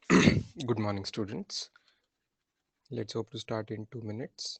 Good morning, students. Let's hope to start in 2 minutes.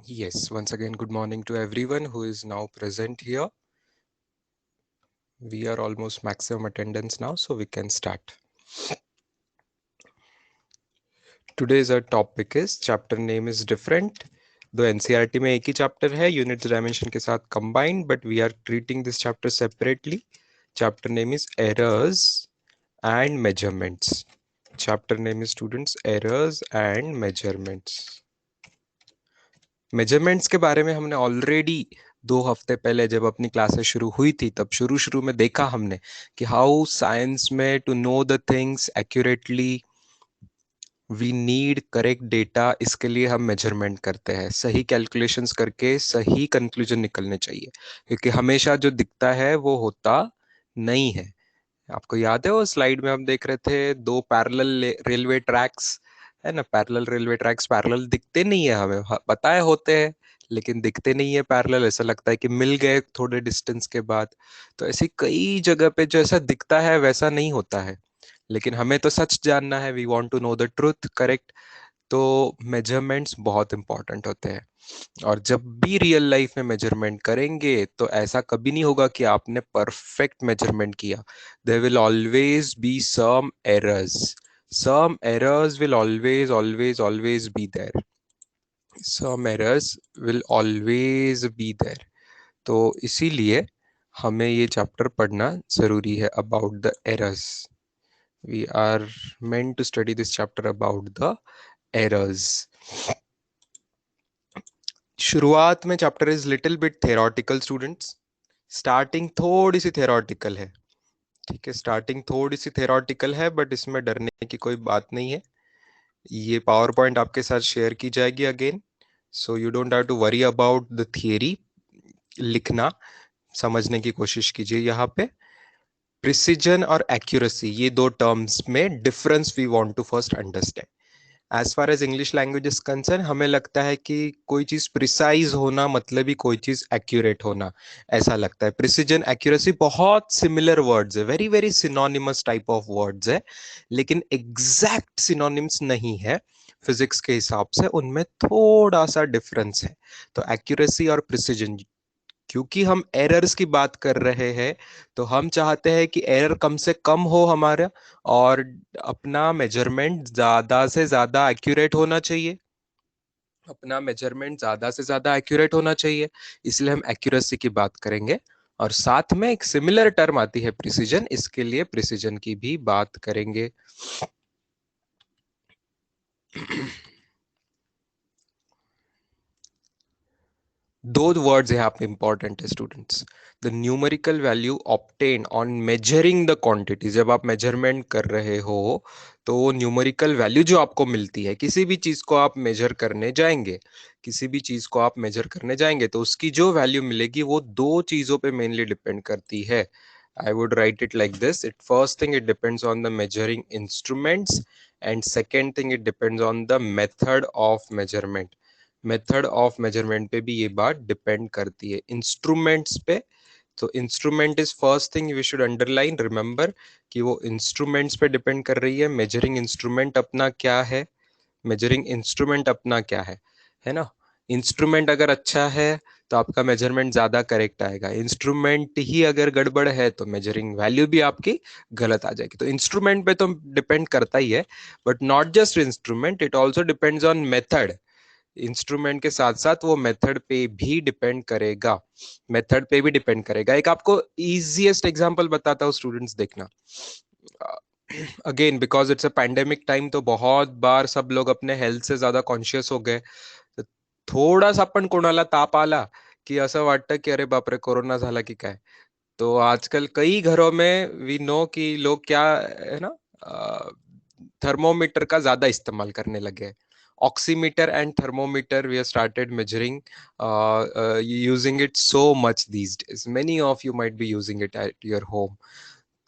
Yes, once again, good morning to everyone who is now present here. We are almost maximum attendance now, so we can start. Today's our topic is chapter name is different. दो NCERT में एक ही chapter है units dimension के साथ combined, but we are treating this chapter separately. Chapter name is errors and measurements. Chapter name is students errors and measurements. Measurements के बारे में हमने ऑलरेडी 2 हफ्ते पहले जब अपनी क्लासेस शुरू हुई थी तब शुरू में देखा हमने कि हाउ साइंस में to know the things accurately we need correct data. इसके लिए हम मेजरमेंट करते हैं, सही कैलकुलेशंस करके सही कंक्लूजन निकलने चाहिए, क्योंकि हमेशा जो दिखता है वो होता नहीं है. आपको याद है वो स्लाइड में हम देख रहे थे 2 पैरेलल रेलवे ट्रैक्स, है ना. पैरेलल रेलवे ट्रैक्स पैरेलल दिखते नहीं है हमें, पता है होते हैं लेकिन दिखते नहीं है पैरेलल. ऐसा लगता है कि मिल गए थोड़े डिस्टेंस के बाद. तो ऐसी कई जगह पे जो ऐसा दिखता है वैसा नहीं होता है. लेकिन हमें तो सच जानना है, we want to know the truth, correct. तो मेजरमेंट्स बहुत इंपॉर्टेंट होते हैं। और जब भी रियल लाइफ में मेजरमेंट करेंगे तो ऐसा कभी नहीं होगा कि आपने परफेक्ट मेजरमेंट किया। There will always be some errors, some errors will always be there, some errors will always be there। तो इसीलिए हमें ये चैप्टर पढ़ना जरूरी है, about the errors. We are meant to study this chapter about the errors। शुरुआत में chapter is little bit theoretical students, starting थोड़ी सी थेरोटिकल है, ठीक है, स्टार्टिंग थोड़ी सी थेरोटिकल है, बट इसमें डरने की कोई बात नहीं है। ये पावर पॉइंट आपके साथ शेयर की जाएगी again, so you don't have to worry about the theory. लिखना समझने की कोशिश कीजिए। यहाँ पे प्रिसिजन और एक्यूरेसी, ये दो टर्म्स में difference we want to first understand. As far as English language is concern, हमें लगता है कि कोई चीज प्रिसाइज होना मतलब ही कोई चीज एक्यूरेट होना, ऐसा लगता है। प्रिसिजन, एक्यूरेसी बहुत सिमिलर वर्ड्स है, very very synonymous type of words है, लेकिन एग्जैक्ट सिनोनिम्स नहीं है। फिजिक्स के हिसाब से उनमें थोड़ा सा डिफरेंस है। तो एक्यूरेसी और प्रिसिजन, क्योंकि हम एरर्स की बात कर रहे हैं, तो हम चाहते हैं कि एरर कम से कम हो हमारा, और अपना मेजरमेंट ज्यादा से ज्यादा एक्यूरेट होना चाहिए, अपना मेजरमेंट ज्यादा से ज्यादा एक्यूरेट होना चाहिए। इसलिए हम एक्यूरेसी की बात करेंगे, और साथ में एक सिमिलर टर्म आती है प्रिसीजन, इसके लिए प्रिसीजन की भी बात करेंगे। दो वर्ड्स यहाँ पे इंपॉर्टेंट है students. The numerical value obtain on measuring the quantity, जब आप मेजरमेंट कर रहे हो तो वो न्यूमेरिकल वैल्यू जो आपको मिलती है, किसी भी चीज को आप मेजर करने जाएंगे, किसी भी चीज को आप मेजर करने जाएंगे तो उसकी जो वैल्यू मिलेगी वो दो चीजों पे मेनली डिपेंड करती है। I would write it like this. It first thing, it depends on the measuring instruments, and second thing, it depends on the method of measurement। Method of measurement पे भी ये बात डिपेंड करती है, instruments पे। तो instrument is first thing we should underline, remember कि वो इंस्ट्रूमेंट्स पे डिपेंड कर रही है। मेजरिंग इंस्ट्रूमेंट अपना क्या है, मेजरिंग इंस्ट्रूमेंट अपना क्या है ना। इंस्ट्रूमेंट अगर अच्छा है तो आपका मेजरमेंट ज्यादा करेक्ट आएगा, इंस्ट्रूमेंट ही अगर गड़बड़ है तो मेजरिंग वैल्यू भी आपकी गलत आ जाएगी। तो इंस्ट्रूमेंट पे तो डिपेंड करता ही है, but not just instrument, it also depends on method. Instrument के साथ साथ वो मेथड पे भी डिपेंड करेगा, मेथड पे भी डिपेंड करेगा। एक आपको इजीएस्ट एग्जांपल बताता हूँ स्टूडेंट्स, देखना। Again because it's a pandemic time, तो बहुत बार सब लोग अपने हेल्थ से ज्यादा कॉन्शियस हो गए। थोडासा पण कोणाला ताप आला की असं वाटतं की अरे बापरे कोरोना झाला की काय। तो आजकल कई घरों में वी नो कि लोग क्या है ना, थर्मोमीटर का ज्यादा इस्तेमाल करने लगे। Oximeter and thermometer we have started measuring, using it so much these days, many of you might be using it at your home.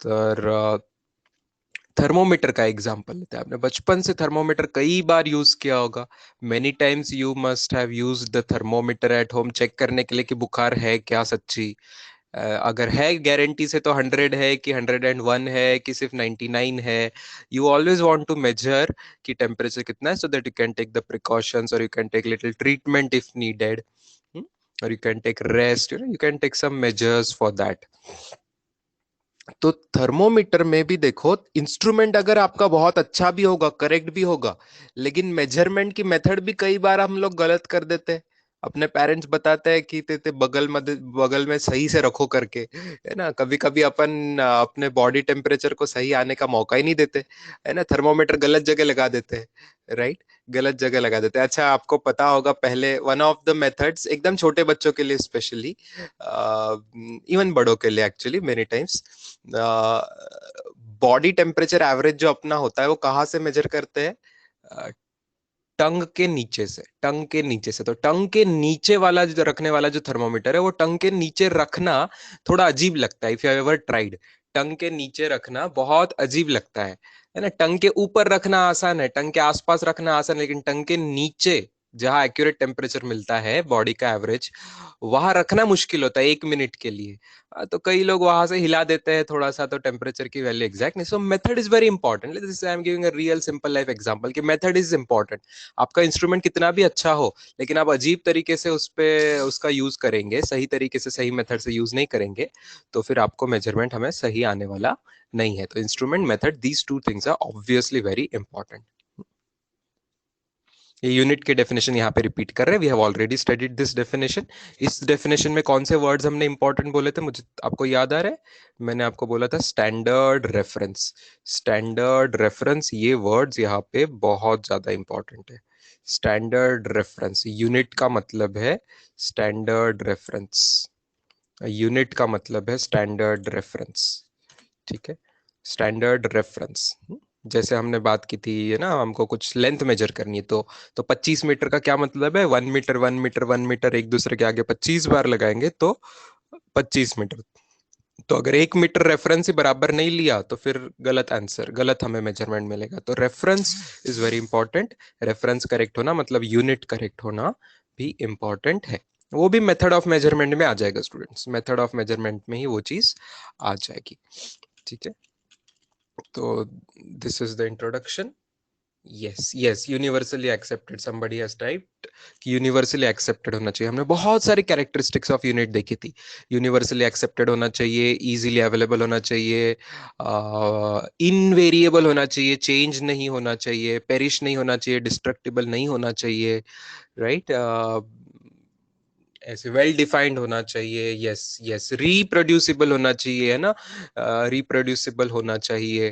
तर थर्मोमीटर का एग्जांपल लेते हैं, आपने बचपन से थर्मोमीटर कई बार यूज किया होगा। Many times you must have used the thermometer at home, check करने के लिए कि बुखार है क्या सच्ची। अगर है गारंटी से तो 100 है कि 101 है कि सिर्फ 99 है। You always want to measure कि टेम्परेचर कितना है, so that you can take the precautions और you can take little treatment if needed, और you can take rest, you can take some measures for that. तो thermometer में भी देखो, instrument अगर आपका बहुत अच्छा भी होगा, करेक्ट भी होगा, लेकिन मेजरमेंट की मेथड भी कई बार हम लोग गलत कर देते हैं। अपने पेरेंट्स बताते हैं कि ते बगल में सही से रखो करके, है ना। कभी कभी अपन अपने बॉडी टेम्परेचर को सही आने का मौका ही नहीं देते, है ना, थर्मोमीटर गलत जगह लगा देते हैं, राइट, गलत जगह लगा देते हैं। अच्छा, आपको पता होगा पहले वन ऑफ द मेथड्स, एकदम छोटे बच्चों के लिए स्पेशली, इवन बड़ों के लिए actually many times, body temperature average जो अपना होता है वो कहाँ से मेजर करते हैं, टंग के नीचे से, टंग के नीचे से। तो टंग के नीचे वाला जो रखने वाला जो थर्मोमीटर है, वो टंग के नीचे रखना थोड़ा अजीब लगता है। इफ यू एवर ट्राइड, टंग के नीचे रखना बहुत अजीब लगता है ना। टंग के ऊपर रखना आसान है, टंग के आसपास रखना आसान है, लेकिन टंग के नीचे जहाँ एक्यूरेट टेम्परेचर मिलता है बॉडी का एवरेज, वहां रखना मुश्किल होता है 1 मिनट के लिए। तो कई लोग वहां से हिला देते हैं थोड़ा सा, तो टेम्परेचर की वैल्यू एग्जैक्ट नहीं। सो method is very important. This I am giving a real simple life example कि मेथड इज इंपॉर्टेंट। आपका इंस्ट्रूमेंट कितना भी अच्छा हो, लेकिन आप अजीब तरीके से उस पे उसका यूज करेंगे, सही तरीके से सही मेथड से यूज नहीं करेंगे, तो फिर आपको मेजरमेंट हमें सही आने वाला नहीं है। तो instrument, method, these two things are obviously very important. ये यूनिट के डेफिनेशन यहाँ पे रिपीट कर रहे हैं। We have already studied this definition. इस डेफिनेशन में कौन से वर्ड्स हमने इंपॉर्टेंट बोले थे, मुझे आपको याद आ रहा है? मैंने आपको बोला था स्टैंडर्ड रेफरेंस। स्टैंडर्ड रेफरेंस, ये वर्ड्स यहाँ पे बहुत ज्यादा इंपॉर्टेंट है। स्टैंडर्ड रेफरेंस, यूनिट का मतलब है स्टैंडर्ड रेफरेंस। यूनिट का मतलब है स्टैंडर्ड रेफरेंस। ठीक है, स्टैंडर्ड रेफरेंस। जैसे हमने बात की थी, है ना, हमको कुछ लेंथ मेजर करनी है, तो 25 मीटर का क्या मतलब है? 1 मीटर, 1 मीटर, 1 मीटर, एक दूसरे के आगे 25 बार लगाएंगे तो 25 मीटर। तो अगर 1 मीटर रेफरेंस ही बराबर नहीं लिया तो फिर गलत आंसर, गलत हमें मेजरमेंट मिलेगा। तो reference is very important. Reference correct होना मतलब यूनिट करेक्ट होना भी इंपॉर्टेंट है। वो भी मेथड ऑफ मेजरमेंट में आ जाएगा स्टूडेंट्स, मेथड ऑफ मेजरमेंट में ही वो चीज आ जाएगी। ठीक है, तो this is the introduction. Yes yes, universally accepted, somebody has typed कि यूनिवर्सली एक्सेप्टेड होना चाहिए। हमने बहुत सारी कैरेक्टरिस्टिक्स ऑफ यूनिट देखी थी। यूनिवर्सली एक्सेप्टेड होना चाहिए, इजीली अवेलेबल होना चाहिए, इनवेरिएबल होना चाहिए, चेंज नहीं होना चाहिए, पेरिश नहीं होना चाहिए, डिस्ट्रक्टिबल नहीं होना चाहिए, राइट? ऐसे वेल डिफाइंड होना चाहिए। यस यस, रिप्रोड्यूसिबल होना चाहिए, है ना, रिप्रोड्यूसिबल होना चाहिए।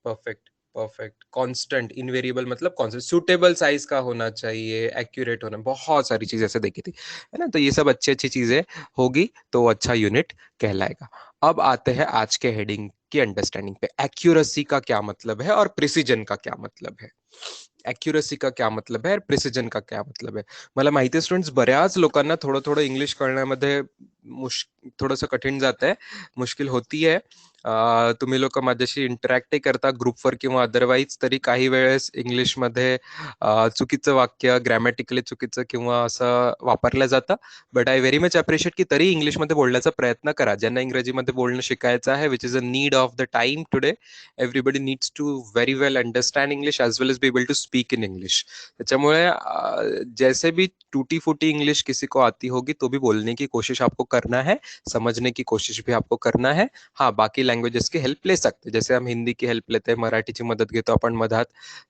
Perfect perfect. कांस्टेंट, इनवेरिएबल मतलब कांस्टेंट, सूटेबल साइज का होना चाहिए, एक्यूरेट होना, बहुत सारी चीजें ऐसे देखी थी, है ना। तो ये सब अच्छी अच्छी चीजें होगी तो वो अच्छा यूनिट कहलाएगा। अब आते हैं आज के हेडिंग की अंडरस्टैंडिंग पे। एक्यूरेसी का क्या मतलब है और प्रिसीजन का क्या मतलब है? ॲक्युरसी का क्या मतलब है, प्रिसिजन का क्या मतलब आहे? मला माहिती आहे स्टुडंट्स, बऱ्याच लोकांना थोडं थोडं इंग्लिश कळण्यामध्ये थोडंसं कठीण जात आहे, मुश्किल होतीये। तुम्ही लोक माझ्याशी इंटरॅक्टही करता ग्रुपवर किंवा अदरवाईज, तरी काही वेळेस इंग्लिशमध्ये चुकीचं वाक्य, ग्रॅमॅटिकली चुकीचं किंवा असं वापरलं जातं. But I very much appreciate की तरी इंग्लिशमध्ये बोलण्याचा प्रयत्न करा. ज्यांना इंग्रजीमध्ये बोलणं शिकायचं आहे, which is a need of the time today. Everybody needs to very well understand English as well as be able to speak in English. त्याच्यामुळे जैसे भी टूटी फूटी इंग्लिश किसी को आती होगी तो भी बोलने की कोशिश आपको करना है, समझने की कोशिश भी आपको करना है। हाँ, बाकी लँग्वेजेस की हेल्प ले सकते, जैसे हम हिंदी की हेल्प लेते हैं, मराठीची मदत घेतो आपण मधात,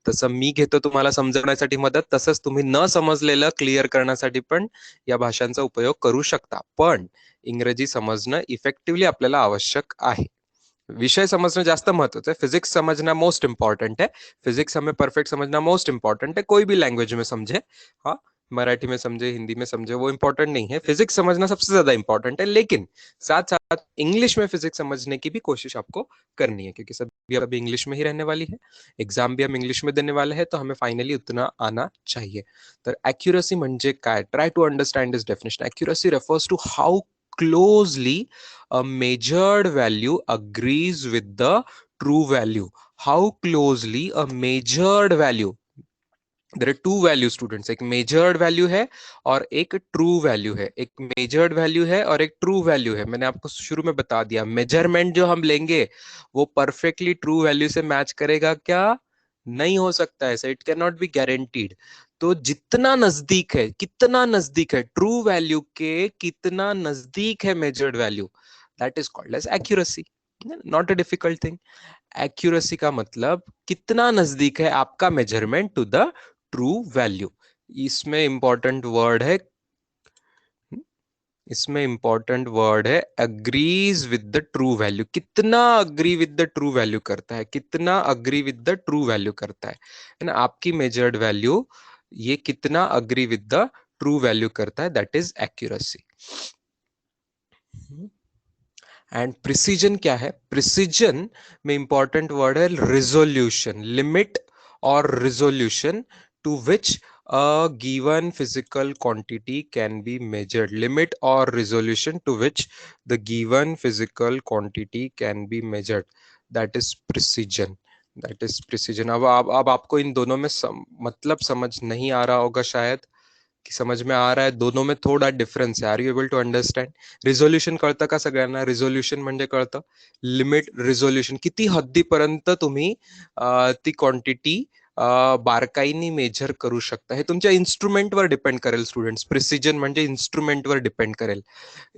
तसं मी घेतो तुम्हाला समजवण्यासाठी मदत, तसंच तुम्ही न समजलेलं क्लिअर करण्यासाठी पण या भाषांचा उपयोग करू शकता। पण इंग्रजी समजणं इफेक्टिव्हली आपल्याला आवश्यक आहे। विषय समझना ज्यादा महत्वाचं है, फिजिक्स समझना मोस्ट इंपॉर्टेंट है। फिजिक्स हमें परफेक्ट समझना मोस्ट इंपॉर्टेंट है, कोई भी लैंग्वेज में समझे। हाँ, मराठी में समझे, हिंदी में समझे, वो इंपॉर्टेंट नहीं है। फिजिक्स समझना सबसे ज्यादा इंपॉर्टेंट है, लेकिन साथ साथ इंग्लिश में फिजिक्स समझने की भी कोशिश आपको करनी है, क्योंकि सभी अभी इंग्लिश में ही रहने वाली है, एग्जाम भी हम इंग्लिश में देने वाले हैं, तो हमें फाइनली उतना आना चाहिए। तर एक्युरसी म्हणजे काय? Try to understand this definition. Accuracy refers to how closely a measured value agrees with the true value. How closely a measured value, there are two value students, एक मेजर्ड वैल्यू है और एक true value है। एक measured value है और एक true value है। मैंने आपको शुरू में बता दिया, मेजरमेंट जो हम लेंगे वो परफेक्टली ट्रू वैल्यू से मैच करेगा क्या? नहीं हो सकता है, it can not be guaranteed. तो जितना नजदीक है, कितना नजदीक है ट्रू वैल्यू के, कितना नजदीक है measured value, that is called as accuracy. Not a difficult thing. Accuracy का मतलब कितना नजदीक है आपका measurement to the true value. इसमें इंपॉर्टेंट वर्ड है, इसमें इंपॉर्टेंट वर्ड है agrees with the true value. कितना agree with the true value करता है, कितना agree with the true value करता है ना, आपकी मेजर्ड वैल्यू ये कितना agree with the true value करता है, that is accuracy. And precision क्या है? प्रिसीजन में इंपॉर्टेंट वर्ड है रिजोल्यूशन, लिमिट और resolution to which a given physical quantity can be measured. Limit or resolution to which the given physical quantity can be measured, that is precision. That is precision. अब आपको इन दोनों में मतलब समझ नहीं आ रहा होगा शायद, की समझ में आ रहा है, दोनों में थोडा डिफरन्स आहे. Are you able to understand? Resolution कळतं का सगळ्यांना? रिझोल्युशन म्हणजे कळतं, लिमिट रिझोल्युशन, किती हद्दीपर्यंत तुम्ही ती क्वांटिटी बारकाईने मेजर करू शकता. हे तुमच्या इन्स्ट्रुमेंटवर डिपेंड करेल स्टुडंट्स. प्रिसिजन म्हणजे इन्स्ट्रुमेंटवर डिपेंड करेल.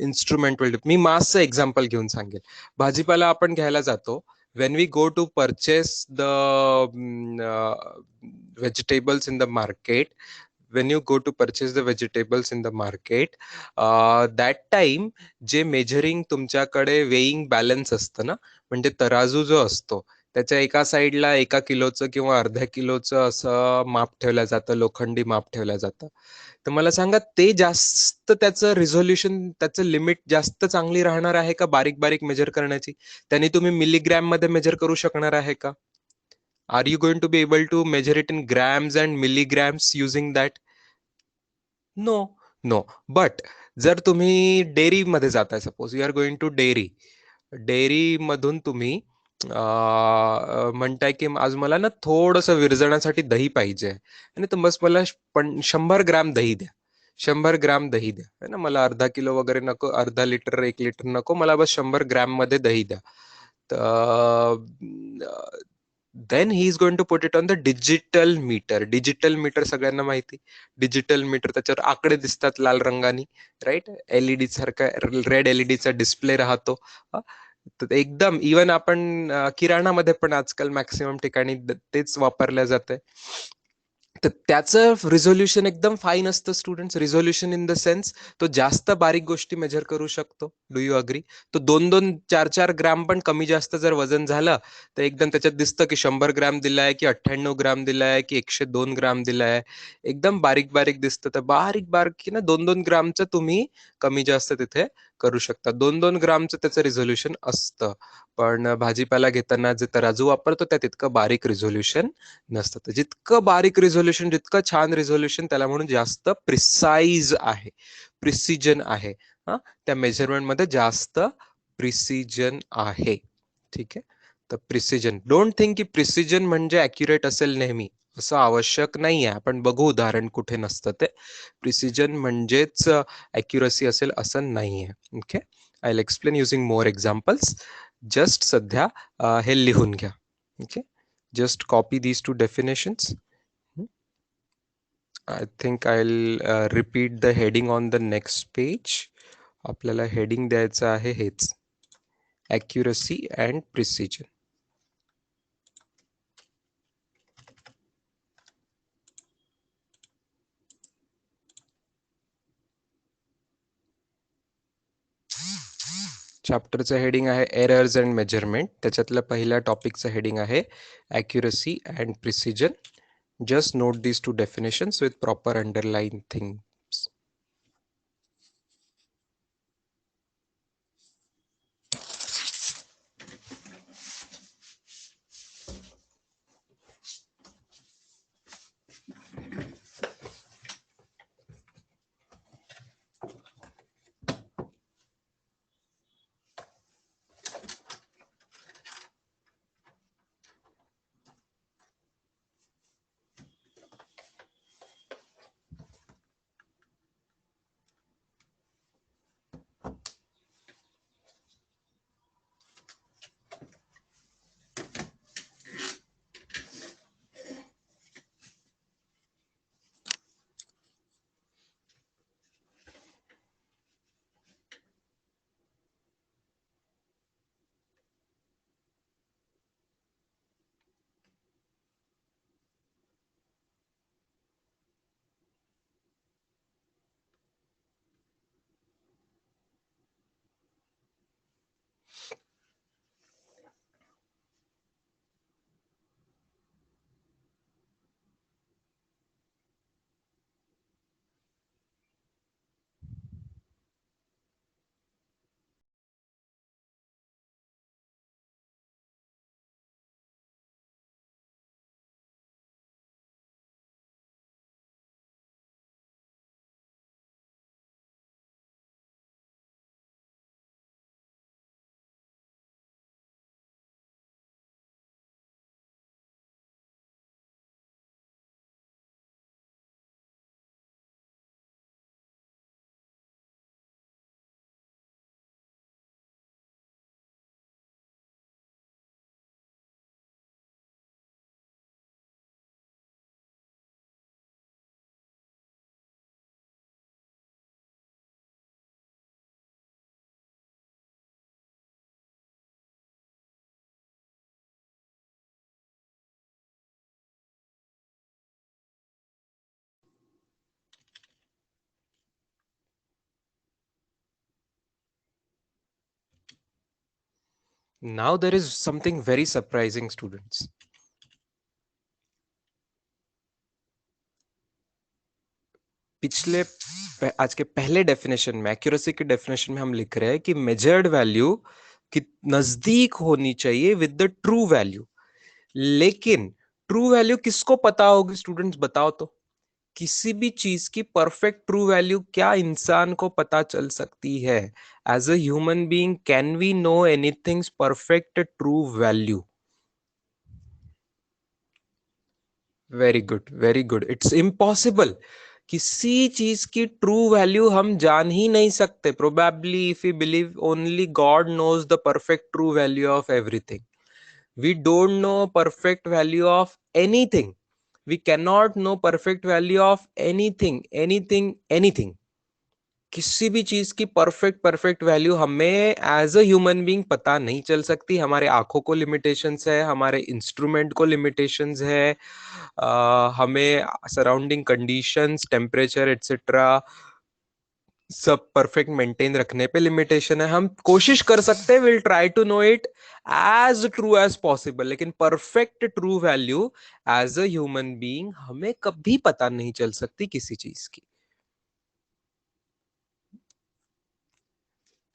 इन्स्ट्रुमेंटवर मी मासचं एक्झाम्पल घेऊन सांगेल. भाजीपाला आपण घ्यायला जातो, when we go to purchase the vegetables in the market, when you go to purchase the vegetables in the market, that time J measuring तुमच्याकडे वेइंग बॅलन्स असतं ना, म्हणजे तराजू जो असतो, त्याच्या एका साईडला 1 किलोचं किंवा अर्ध्या किलोचं असं माप ठेवलं जातं, लोखंडी माप ठेवलं जातं. तर मला सांगा, ते जास्त त्याचं रिझोल्युशन, त्याचं लिमिट जास्त चांगली राहणार आहे का बारीक बारीक मेजर करण्याची? त्याने तुम्ही मिलीग्रॅम मध्ये मेजर करू शकणार आहे का? Are you going to be able to measure it in grams and milligrams using that? No, no. But जर तुम्ही डेअरी मध्ये जाताय, suppose you are going to dairy, dairy मधून तुम्ही म्हणताय की आज मला ना थोडस विरजण्यासाठी दही पाहिजे, आणि तर बस मला 100 ग्रॅम दही द्या, 100 ग्रॅम दही द्या, है ना. मला अर्धा किलो वगैरे नको, अर्धा लिटर 1 लिटर नको, मला बस 100 ग्रॅम मध्ये दही द्या. Then he is going to put it on the digital meter. Digital meter सगळ्यांना माहिती, डिजिटल मीटर, त्याच्यावर आकडे दिसतात लाल रंगाने, राईट. एलईडी सारखा रेड एलईडीचा डिस्प्ले राहतो. तर एकदम इवन आपण किराणामध्ये पण आजकाल मॅक्सिमम ठिकाणी तेच वापरल्या जाते. तर त्याचं रिझोल्युशन एकदम फाईन असतं students. Resolution in the sense, तो जास्त बारीक गोष्टी मेजर करू शकतो. Do you agree? तो 2-2, 4-4 ग्रॅम पण कमी जास्त जर वजन झालं, तर एकदम त्याच्यात दिसतं की 100 ग्रॅम दिलाय, की 98 ग्रॅम दिलाय, की 102 ग्रॅम दिलाय. एकदम बारीक बारीक दिसतं. तर बारीक बारीक ना 2-2 ग्रामचं तुम्ही कमी जास्त तिथे करू शकता. 2-2 ग्रामचं त्याचं रिझोल्युशन असतं. पण भाजीपाला घेताना जे तराजू वापरतो त्या तितकं बारीक रिझोल्युशन नसतं. तर जितकं बारीक रिझोल्युशन, जितकं छान रिझोल्युशन, त्याला म्हणून जास्त प्रिसाईज आहे, प्रिसिजन आहे. हा, त्या मेजरमेंट मध्ये जास्त प्रिसिजन आहे. ठीक आहे. तर प्रिसिजन, डोंट थिंक की प्रिसिजन म्हणजे अॅक्युरेट असेल नेहमी, असं आवश्यक नाही आहे. आपण बघू उदाहरण कुठे नसतं ते. प्रिसिजन म्हणजेच अॅक्युरसी असेल असं नाही आहे. Okay, I will explain using more examples. Just सध्या हे लिहून घ्या. Okay, just copy these two definitions. I think I'll repeat the heading on the next page. आपल्याला हेडिंग द्यायचं आहे हेच, accuracy and precision. चॅप्टरचं हेडिंग आहे एरर्स अँड मेजरमेंट. त्याच्यातल्या पहिल्या टॉपिकचं heading आहे accuracy and precision. Just note these two definitions with proper underline things. Now there is something very surprising, students. पिछले आज के पहले डेफिनेशन में, एक्यूरेसी के डेफिनेशन में हम लिख रहे हैं कि मेजर्ड वैल्यू की नजदीक होनी चाहिए विद द ट्रू वैल्यू। लेकिन ट्रू वैल्यू किसको पता होगी स्टूडेंट्स, बताओ तो। किसी भी चीज की परफेक्ट ट्रू वैल्यू क्या इंसान को पता चल सकती है? As a human being can we know anything's perfect true value? Very good, very good, it's impossible. किसी चीज की ट्रू वैल्यू हम जान ही नहीं सकते। Probably if you believe only God knows the perfect true value of everything. We don't know perfect value of anything. We can not know perfect value of anything, anything, anything. किसी भी चीज की perfect perfect value हमें as a human being पता नहीं चल सकती। हमारे आंखों को लिमिटेशंस है, हमारे इंस्ट्रूमेंट को लिमिटेशंस है, हमें सराउंडिंग कंडीशंस, टेम्परेचर एटसेट्रा सब परफेक्ट मेंटेन रखने पे लिमिटेशन है। हम कोशिश कर सकते हैं, will try to know it as true as possible, लेकिन perfect true value as a human being हमें कभी पता नहीं चल सकती किसी चीज की।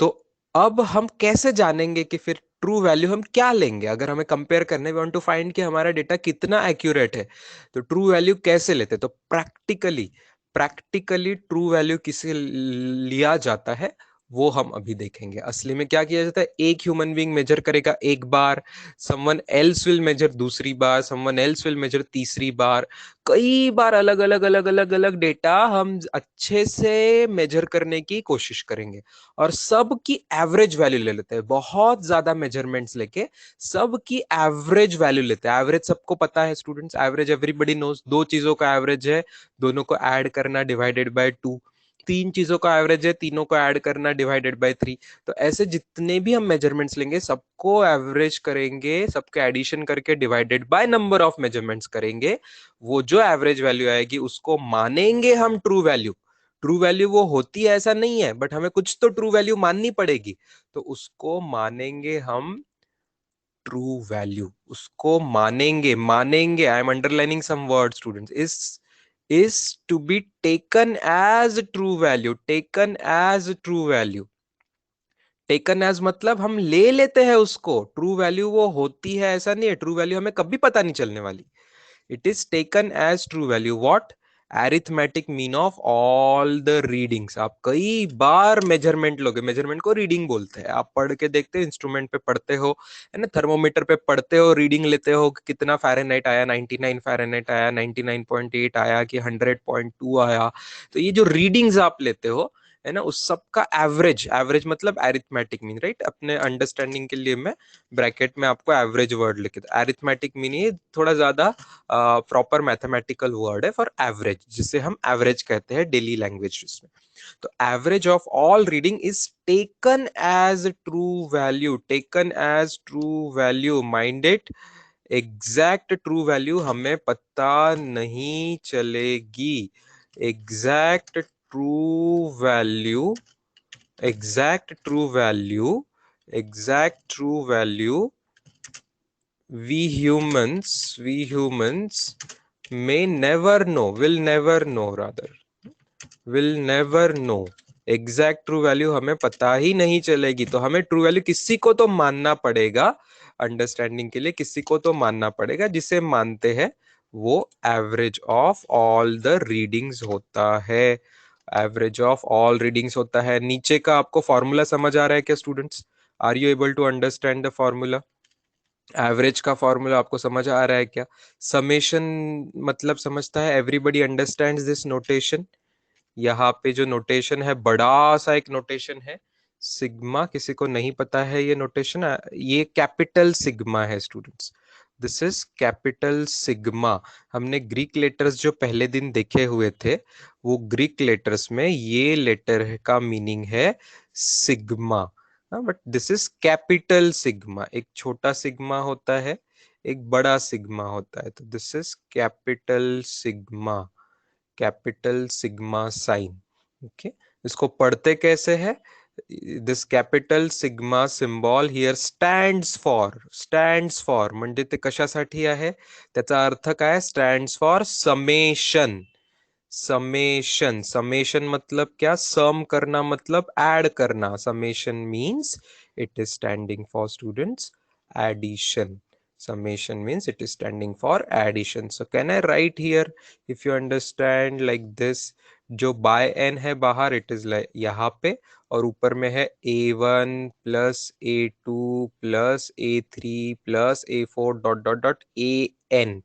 तो अब हम कैसे जानेंगे कि फिर ट्रू वैल्यू हम क्या लेंगे? अगर हमें कंपेयर करने, वी वांट टू फाइंड कि हमारा डेटा कितना एक्यूरेट है, तो ट्रू वैल्यू कैसे लेते? तो प्रैक्टिकली, प्रैक्टिकली ट्रू वैल्यू किसे लिया जाता है वो हम अभी देखेंगे। असली में क्या किया जाता है, एक ह्यूमन बीइंग मेजर करेगा एक बार, समवन एल्स विल मेजर दूसरी बार, समवन एल्स विल मेजर तीसरी बार। कई बार अलग अलग अलग अलग अलग डेटा हम अच्छे से मेजर करने की कोशिश करेंगे और सब की एवरेज वैल्यू ले लेते हैं। बहुत ज्यादा मेजरमेंट्स लेके सब की एवरेज वैल्यू लेते हैं। एवरेज सबको पता है स्टूडेंट्स, एवरेज एवरीबडी नोस। दो चीजों का एवरेज है, दोनों को ऐड करना डिवाइडेड बाय 2। तीन चीजों का एवरेज है, तीनों को ऐड करना डिवाइडेड बाय 3। तो ऐसे जितने भी हम मेजरमेंट्स लेंगे सबको एवरेज करेंगे, सबके एडिशन करके divided by number of measurements करेंगे। वो जो एवरेज वैल्यू आएगी उसको मानेंगे हम ट्रू वैल्यू। ट्रू वैल्यू वो होती है ऐसा नहीं है, बट हमें कुछ तो ट्रू वैल्यू माननी पड़ेगी, तो उसको मानेंगे हम ट्रू वैल्यू। उसको मानेंगे, मानेंगे, I am underlining some word students, is to be taken as true value, taken as true value. Taken as मतलब हम ले लेते हैं उसको। ट्रू वैल्यू वो होती है ऐसा नहीं है, ट्रू वैल्यू हमें कभी पता नहीं चलने वाली। It is taken as true value. What? Arithmetic mean of all the readings. आप कई बार मेजरमेंट लोगे, मेजरमेंट को रीडिंग बोलते हैं। आप पढ़ के देखते हो, इंस्ट्रूमेंट पे पढ़ते हो, है ना, थर्मोमीटर पे पढ़ते हो, रीडिंग लेते हो कि कितना फ़ारेनहाइट आया, 99 फ़ारेनहाइट आया, 99.8 आया कि 100.2 आया। तो ये जो रीडिंग्स आप लेते हो, है ना, उस सब का एवरेज, एवरेज मतलब अरिथमेटिक मीन, राइट? अपने अंडरस्टैंडिंग के लिए मैं ब्रैकेट में आपको एवरेज वर्ड लिखे। अरिथमेटिक मीन ये थोड़ा ज्यादा प्रॉपर मैथमेटिकल वर्ड है फॉर एवरेज, जिसे हम एवरेज कहते हैं डेली लैंग्वेज में। तो average of all reading is taken as true value, taken as true value, mind it. Exact true value हमें पता नहीं चलेगी। Exact true value, exact true value, exact true value we humans may never know, will never know। Exact true value हमें पता ही नहीं चलेगी। तो हमें ट्रू वैल्यू किसी को तो मानना पड़ेगा, अंडरस्टैंडिंग के लिए किसी को तो मानना पड़ेगा। जिसे मानते हैं वो average of all the readings होता है। एवरेज ऑफ ऑल रीडिंग्स होता है। नीचे का आपको फॉर्मूला समझ आ रहा है क्या students? Are you able to understand the formula? Average का फॉर्मूला आपको समझ आ रहा है क्या? समेशन मतलब समझता है? Everybody understands this notation? यहाँ पे जो नोटेशन है, बड़ा सा एक नोटेशन है, सिग्मा। किसी को नहीं पता है ये नोटेशन? ये कैपिटल सिग्मा है students. This is capital sigma. हमने ग्रीक लेटर्स जो पहले दिन देखे हुए थे, वो ग्रीक लेटर्स में ये लेटर का मीनिंग है sigma. But this is capital sigma. एक छोटा सिग्मा होता है, एक बड़ा सिग्मा होता है। तो this is capital sigma, capital sigma sign. Okay, इसको पढ़ते कैसे है? This capital sigma symbol here stands for म्हणजे ते कशासाठी आहे, त्याचा अर्थ काय, स्टँड्स फॉर समेशन. समेशन मतलब क्या, सम करना मतलब ऐड करना. Summation means it is standing for students addition. Summation means it is standing for addition. So can I write here, if you understand, like this? जो by n है बाहर, it is like यहाँ पे, और ऊपर में है a1 plus a2 plus a3 plus a4 dot dot dot an.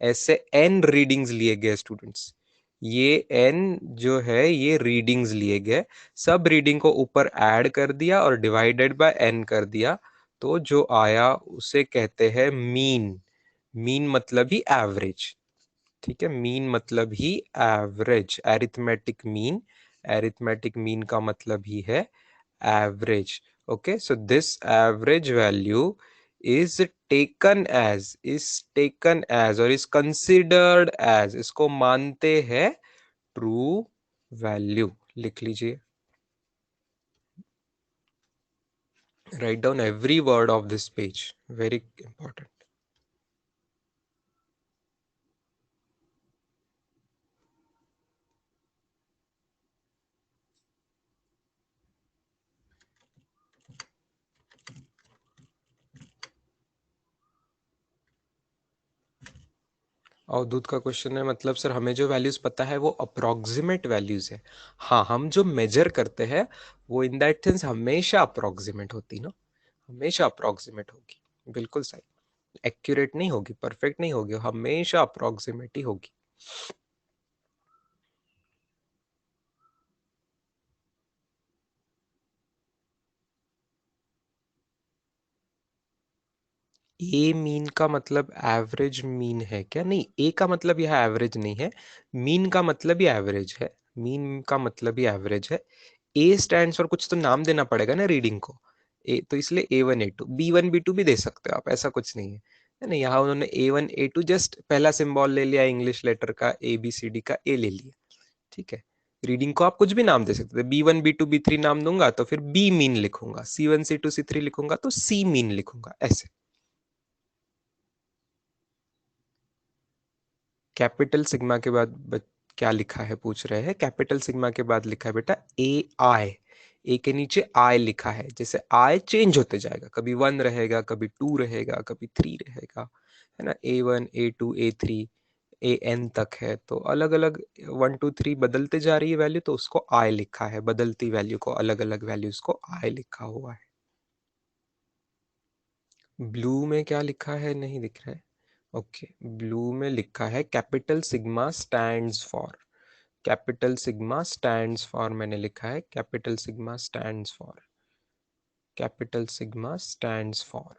ऐसे n रीडिंग्स लिए गए स्टूडेंट्स. ये n जो है ये रीडिंग्स लिए गए. सब रीडिंग को ऊपर ऐड कर दिया और डिवाइडेड बाय n कर दिया, तो जो आया उसे कहते हैं मीन. मीन मतलब ही एवरेज. ठीक है, मीन मतलब ही average. Arithmetic mean, arithmetic mean का मतलब ही है average. Okay, so this average value is taken as और इज कंसिडर्ड एज, इसको मानते हैं ट्रू वैल्यू. लिख लीजिए. Write down every word of this page, very important. Avdhoot का क्वेश्चन है, मतलब सर हमें जो वैल्यूज पता है वो अप्रोक्सीमेट वैल्यूज है. हाँ, हम जो मेजर करते हैं वो इन दैट सेंस हमेशा अप्रोक्सीमेट होती ना, हमेशा अप्रोक्सीमेट होगी. बिल्कुल सही. एक्यूरेट नहीं होगी, परफेक्ट नहीं होगी, हमेशा अप्रोक्सीमेट ही होगी. ए मीन का मतलब एवरेज मीन है क्या? नहीं, ए का मतलब यह एवरेज नहीं है. मीन का मतलब ही एवरेज है. मीन का मतलब ही एवरेज है. ए स्टैंड्स फॉर, कुछ तो नाम देना पड़ेगा ना रीडिंग को. ए तो इसलिए A1 A2, B1 B2 भी दे सकते हो आप, ऐसा कुछ नहीं है ना. यहाँ उन्होंने A1 A2 जस्ट पहला सिंबल ले लिया इंग्लिश लेटर का, ABCD का ए ले लिया. ठीक है, रीडिंग को आप कुछ भी नाम दे सकते थे. B1 B2 B3 नाम दूंगा तो फिर बी मीन लिखूंगा, C1 C2 C3 लिखूंगा तो सी मीन लिखूंगा, ऐसे. कैपिटल सिग्मा के बाद क्या लिखा है पूछ रहे हैं. कैपिटल सिग्मा के बाद लिखा है बेटा AI. ए के नीचे आई लिखा है. जैसे आई चेंज होते जाएगा, कभी 1 रहेगा, कभी 2 रहेगा, कभी 3 रहेगा, है ना. A1 A2 A3 AN तक है, तो अलग अलग 1 2 3 बदलते जा रही है वैल्यू, तो उसको आई लिखा है. बदलती वैल्यू को, अलग अलग वैल्यूज को आई लिखा हुआ है. ब्लू में क्या लिखा है नहीं दिख रहा है. ओके, ब्लू में लिखा है capital sigma stands for. Capital sigma stands for मैंने लिखा है. Capital sigma stands for, capital sigma stands for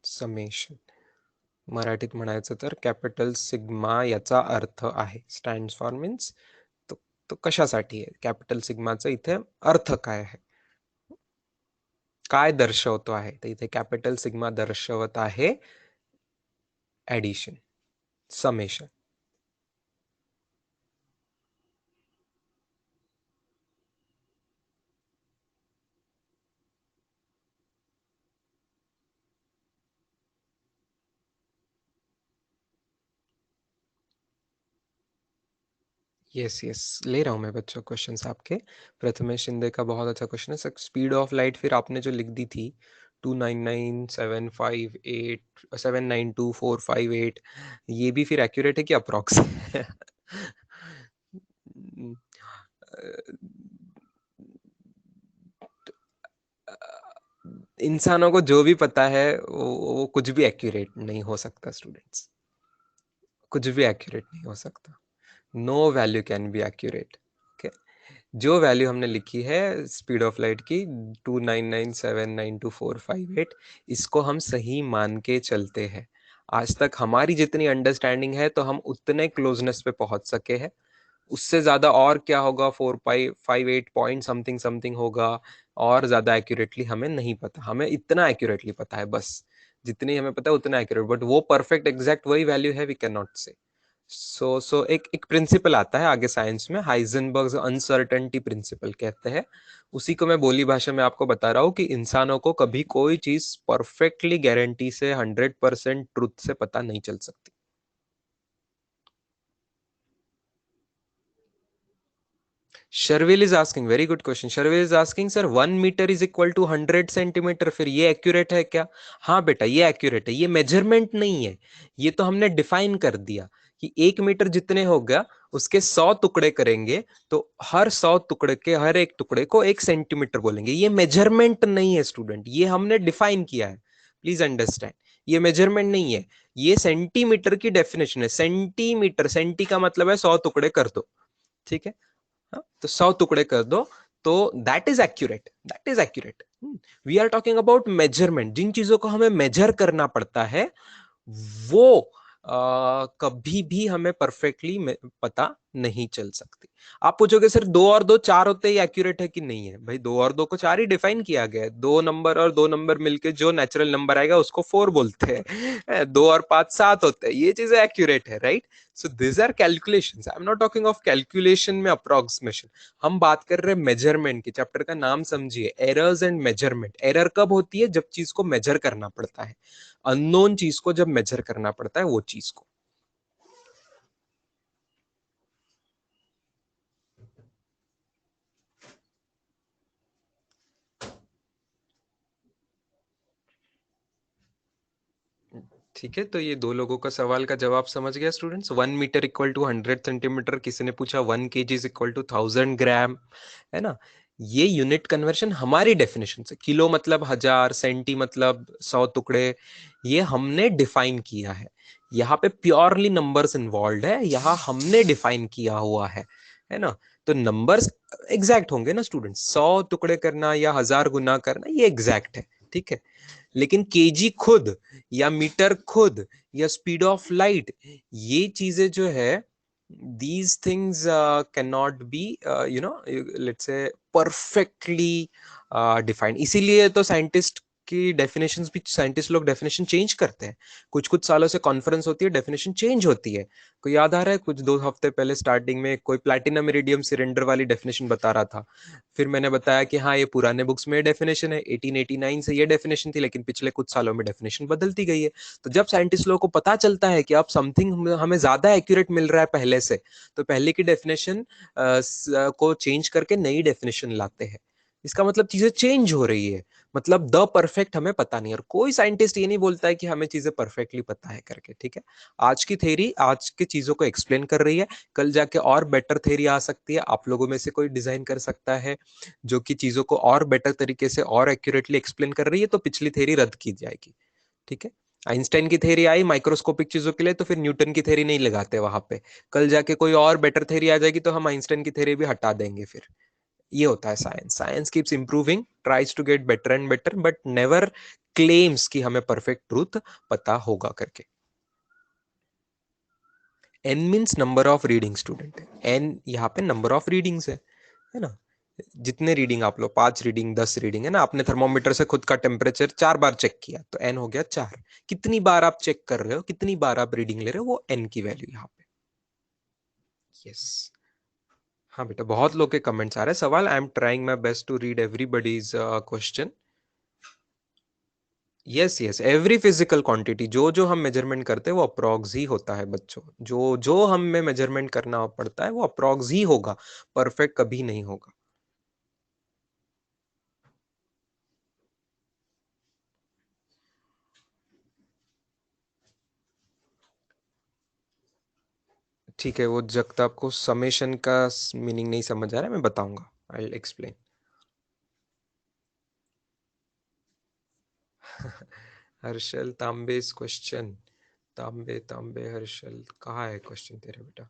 summation. मराठीत म्हणायचं तर कॅपिटल सिग्मा याचा अर्थ आहे. स्टँड्स फॉर मीन्स तो, तो कशासाठी आहे, कॅपिटल सिग्माचा इथे अर्थ काय आहे, काय दर्शवतो आहे. तर इथे कॅपिटल सिग्मा दर्शवत आहे ऍडिशन, समेशन. यस यस, ले रहा हूँ मैं बच्चों क्वेश्चंस आपके. प्रथमेश शिंदे का बहुत अच्छा क्वेश्चन है. स्पीड ऑफ लाइट फिर आपने जो लिख दी थी 299,758,792,458, ये भी फिर एक्यूरेट है कि अप्रॉक्स है? इंसानों को जो भी पता है वो कुछ भी एक्यूरेट नहीं हो सकता स्टूडेंट्स. कुछ भी एक्यूरेट नहीं हो सकता. No value can be accurate. Okay, जो वैल्यू हमने लिखी है स्पीड ऑफ लाइट की 299,792,458, इसको हम सही मान के चलते हैं. आज तक हमारी जितनी अंडरस्टैंडिंग है तो हम उतने क्लोजनेस पे पहुंच सके हैं. उससे ज्यादा और क्या होगा, 458 पॉइंट समथिंग समथिंग होगा, और ज्यादा एक्यूरेटली हमें नहीं पता. हमें इतना एक्यूरेटली पता है बस, जितनी हमें पता है उतना एक्यूरेट. बट वो परफेक्ट एग्जैक्ट वही वैल्यू है, वी कैन नॉट से. सो एक प्रिंसिपल आता है आगे साइंस में, हाइजेनबर्ग्स अनसर्टेनिटी प्रिंसिपल कहते हैं। उसी को मैं बोली भाषा में आपको बता रहा हूँ कि इंसानों को कभी कोई चीज परफेक्टली गारंटी से 100% ट्रुथ से पता नहीं चल सकती। Sharvil is asking, very good question. Sharvil is asking sir 1 metre is equal to 100 centimetre, फिर ये एक्यूरेट है क्या? हाँ बेटा ये एक्यूरेट है, ये मेजरमेंट नहीं है, ये तो हमने डिफाइन कर दिया कि 1 मीटर जितने हो गया उसके 100 टुकड़े करेंगे, तो हर 100 टुकड़े के हर एक टुकड़े को 1 सेंटीमीटर बोलेंगे। ये मेजरमेंट नहीं है स्टूडेंट, ये हमने डिफाइन किया है, प्लीज अंडरस्टैंड। ये मेजरमेंट नहीं है, ये सेंटीमीटर की डेफिनेशन है। सेंटीमीटर, सेंटी का मतलब है 100 टुकड़े कर दो, ठीक है? हाँ, तो 100 टुकड़े कर दो, तो that is accurate, that is accurate. We are talking about measurement, जिन चीजों को हमें मेजर करना पड़ता है वो कभी भी हमें परफेक्टली पता नहीं चल सकती। आप पूछोगे सर 2 और 2 4 होते ही एक्यूरेट है कि नहीं है? भाई 2 और 2 को 4 ही डिफाइन किया गया है। 2 नंबर और 2 नंबर मिलके जो नेचुरल नंबर आएगा उसको 4 बोलते हैं। 2 और 5 7 होते हैं, ये चीजें एक्यूरेट है, right? So this are calculations, I am not talking of calculation में अप्रोक्सीमेशन। हम बात कर रहे हैं मेजरमेंट की। चैप्टर का नाम समझिए, एरर्स एंड मेजरमेंट। एरर कब होती है? जब चीज को मेजर करना पड़ता है, अननोन चीज को जब मेजर करना पड़ता है वो चीज को। ठीक है, तो ये दो लोगों का सवाल का जवाब समझ गया students. 1 metre equal to 100 centimetre, किसी ने पूछा 1 kg is equal to 1000 gram, है ना? ये यूनिट कन्वर्शन हमारी डेफिनेशन से, किलो मतलब 1000, सेंटी मतलब 100 टुकड़े, ये हमने डिफाइन किया है। यहाँ पे प्योरली नंबर्स इन्वॉल्व है, यहाँ हमने डिफाइन किया हुआ है ना? तो नंबर्स एग्जैक्ट होंगे ना स्टूडेंट्स, 100 टुकड़े करना या 1000 गुना करना ये एग्जैक्ट है, ठीक है? लेकिन केजी खुद या मीटर खुद या स्पीड ऑफ लाइट, ये चीजें जो है, these things cannot be let's say perfectly defined। इसीलिए तो साइंटिस्ट की डेफिनेशंस भी, साइंटिस्ट लोग डेफिनेशन चेंज करते हैं। कुछ कुछ सालों से कॉन्फ्रेंस होती है, डेफिनेशन चेंज होती है। कोई याद आ रहा है कुछ 2 हफ्ते पहले स्टार्टिंग में कोई प्लैटिनम इरिडियम सिलेंडर वाली डेफिनेशन बता रहा था, फिर मैंने बताया कि हाँ ये पुराने बुक्स में डेफिनेशन है, 1889 से ये डेफिनेशन थी, लेकिन पिछले कुछ सालों में डेफिनेशन बदलती गई है। तो जब साइंटिस्ट लोगों को पता चलता है कि अब समथिंग हमें ज्यादा एक्यूरेट मिल रहा है पहले से, तो पहले की डेफिनेशन को चेंज करके नई डेफिनेशन लाते हैं। इसका मतलब चीजें चेंज हो रही है, मतलब द परफेक्ट हमें पता नहीं। और कोई साइंटिस्ट ये नहीं बोलता है कि हमें चीजें परफेक्टली पता है करके, ठीक है? आज की थ्योरी आज की चीजों को एक्सप्लेन कर रही है, कल जाके और बेटर थ्योरी आ सकती है। आप लोगों में से कोई डिजाइन कर सकता है जो कि चीजों को और बेटर तरीके से और एक्यूरेटली एक्सप्लेन कर रही है, तो पिछली थ्योरी रद्द की जाएगी, ठीक है? आइंस्टाइन की थ्योरी आई माइक्रोस्कोपिक चीजों के लिए, तो फिर न्यूटन की थ्योरी नहीं लगाते वहां पे। कल जाके कोई और बेटर थ्योरी आ जाएगी तो हम आइंस्टाइन की थ्योरी भी हटा देंगे फिर। ये होता है science, science keeps improving, tries to get better and better, but never claims कि हमें परफेक्ट ट्रूथ पता होगा करके। N means number of reading student, n यहाँ पे नंबर ऑफ रीडिंग्स है ना? जितने रीडिंग आप लो, 5 रीडिंग 10 रीडिंग, है ना? आपने थर्मोमीटर से खुद का टेम्परेचर 4 बार चेक किया, तो एन हो गया 4। कितनी बार आप चेक कर रहे हो, कितनी बार आप रीडिंग ले रहे हो, वो एन की वैल्यू यहाँ पे। यस, हाँ बेटा, बहुत लोग के कमेंट्स आ रहे हैं, सवाल। I am trying my best to read everybody's question. Yes yes, every physical quantity, जो जो हम मेजरमेंट करते हैं वो अप्रॉक्स ही होता है बच्चों। जो जो हमें मेजरमेंट करना पड़ता है वो अप्रॉक्स ही होगा, परफेक्ट कभी नहीं होगा। ठीक है, वो जब आपको समेशन का मीनिंग नहीं समझ आ रहा है, मैं बताऊंगा, आई विल एक्सप्लेन। हर्षल तांबे इस क्वेश्चन, तांबे तांबे हर्षल, कहाँ है क्वेश्चन तेरे बेटा?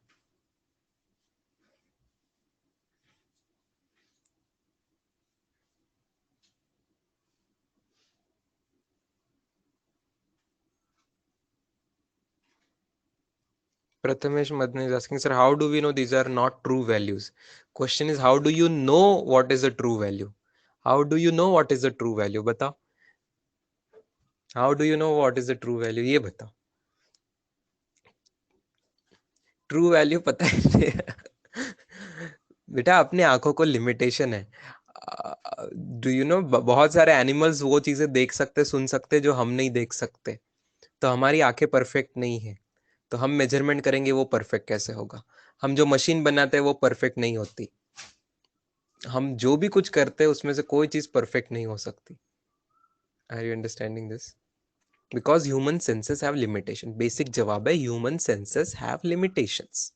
Prathamesh Madne is asking, sir, how do we know these are not true values? Question is, how do you know what is a true value? How do you know what is a true value? बताओ, how do you know what is a true value? ये बताओ। True value पता है नहीं। बेटा अपने आंखों को लिमिटेशन है। डू यू नो, बहुत सारे एनिमल्स वो चीजें देख सकते सुन सकते जो हम नहीं देख सकते। तो हमारी आंखें परफेक्ट नहीं है, तो हम मेजरमेंट करेंगे वो परफेक्ट कैसे होगा? हम जो मशीन बनाते हैं वो परफेक्ट नहीं होती। हम जो भी कुछ करते हैं उसमें से कोई चीज परफेक्ट नहीं हो सकती। Are you understanding this? Because human senses have limitation. Basic जवाब है, human senses have limitations.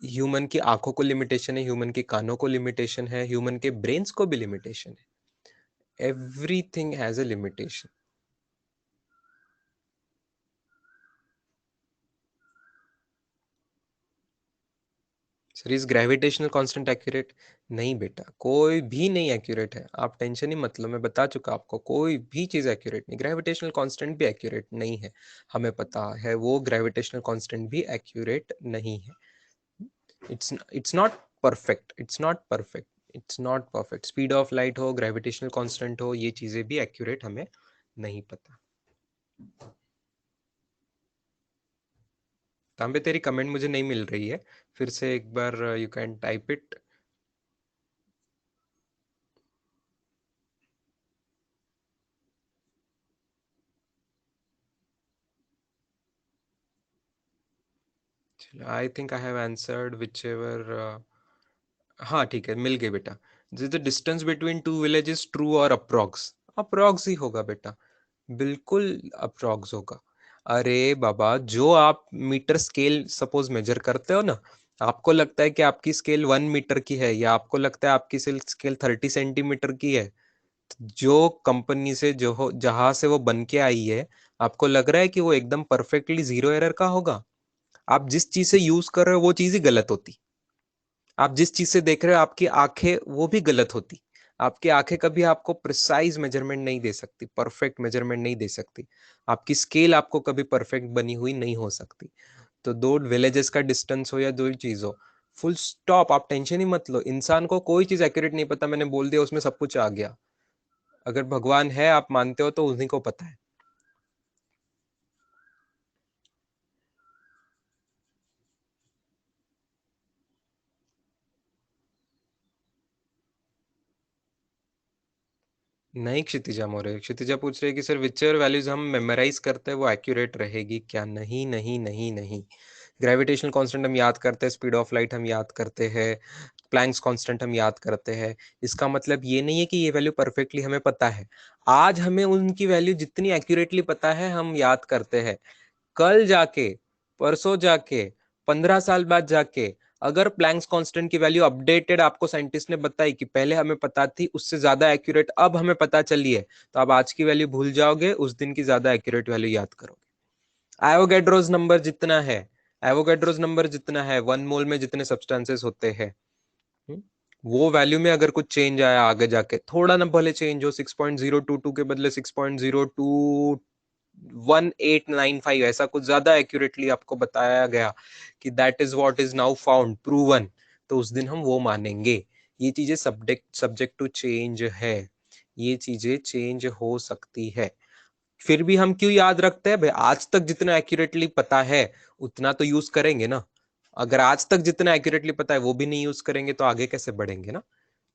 Human की आंखों को लिमिटेशन है, ह्यूमन के कानों को लिमिटेशन है, ह्यूमन के ब्रेन्स को भी लिमिटेशन है। Everything has a limitation. Sir is gravitational constant accurate? नहीं बेटा, कोई भी नहीं एक्यूरेट है। आप टेंशन ही मत लो, मैं बता चुका आपको, कोई भी चीज एक्यूरेट नहीं। ग्रेविटेशनल कांस्टेंट भी एक्यूरेट नहीं है, हमें पता है वो ग्रेविटेशनल कांस्टेंट भी एक्यूरेट नहीं है। It's not perfect, it's not perfect, it's not perfect. Speed of light हो, ग्रेविटेशनल कांस्टेंट हो, ये चीजें भी एक्यूरेट हमें नहीं पता। तांबे तेरी कमेंट मुझे नहीं मिल रही है, फिर से एक बार you can type it. I think I have answered whichever. हाँ ठीक है, मिल गए बेटा। The distance between two villages, true और अप्रॉक्स? अप्रॉक्स ही होगा बेटा, बिल्कुल अप्रॉक्स होगा। अरे बाबा, जो आप मीटर स्केल सपोज मेजर करते हो ना, आपको लगता है कि आपकी स्केल 1 मीटर की है, या आपको लगता है आपकी स्केल 30 सेंटीमीटर की है। जो कंपनी से जो हो, जहां से वो बन के आई है, आपको लग रहा है कि वो एकदम परफेक्टली जीरो एरर का होगा? आप जिस चीज से यूज कर रहे हो वो चीज ही गलत होती। आप जिस चीज से देख रहे हो आपकी आंखें, वो भी गलत होती। आपकी आंखें कभी आपको प्रिसाइज मेजरमेंट नहीं दे सकती, परफेक्ट मेजरमेंट नहीं दे सकती। आपकी स्केल आपको कभी परफेक्ट बनी हुई नहीं हो सकती। तो दो विलेजेस का डिस्टेंस हो या दो चीज हो, फुल स्टॉप, आप टेंशन ही मत लो। इंसान को कोई चीज एक्यूरेट नहीं पता, मैंने बोल दिया उसमें सब कुछ आ गया। अगर भगवान है आप मानते हो तो उन्हीं को पता है। नहीं क्षितिजा मौर्य, क्षितिजा पूछ रहे हैं कि सर विच एवर वैल्यूज हम मेमोराइज करते हैं वो एक्यूरेट रहेगी क्या? नहीं नहीं नहीं नहीं। ग्रेविटेशनल कांस्टेंट हम याद करते हैं, स्पीड ऑफ लाइट हम याद करते हैं, प्लैंक्स कांस्टेंट हम याद करते हैं। इसका मतलब ये नहीं है कि ये वैल्यू परफेक्टली हमें पता है। आज हमें उनकी वैल्यू जितनी एक्यूरेटली पता है हम याद करते हैं। कल जाके, परसों जाके, 15 साल बाद जाके, अगर प्लैंक्स कांस्टेंट की वैल्यू अपडेटेड आपको साइंटिस्ट ने बताई कि पहले हमें पता थी उससे ज्यादा एक्यूरेट अब हमें पता चली है, तो आप आज की वैल्यू भूल जाओगे, उस दिन की ज्यादा एक्यूरेट वैल्यू याद करोगे। एवोगैड्रोस नंबर जितना है, एवोगैड्रोस नंबर जितना है 1 मोल में जितने सब्सटेंसेस होते हैं, वो वैल्यू में अगर कुछ चेंज आया आगे जाके, थोड़ा ना भले चेंज हो, 6.022 के बदले 6.021 895, ऐसा कुछ ज्यादा एक्यूरेटली आपको बताया गया कि that is what is now found proven, तो उस दिन हम वो मानेंगे। ये चीजें सब्जेक्ट सब्जेक्ट टू चेंज है, ये चीजें चेंज हो सकती है। फिर भी हम क्यों याद रखते हैं भाई? आज तक जितना एक्यूरेटली पता है उतना तो यूज करेंगे ना। अगर आज तक जितना एक्यूरेटली पता है वो भी नहीं यूज करेंगे तो आगे कैसे बढ़ेंगे ना।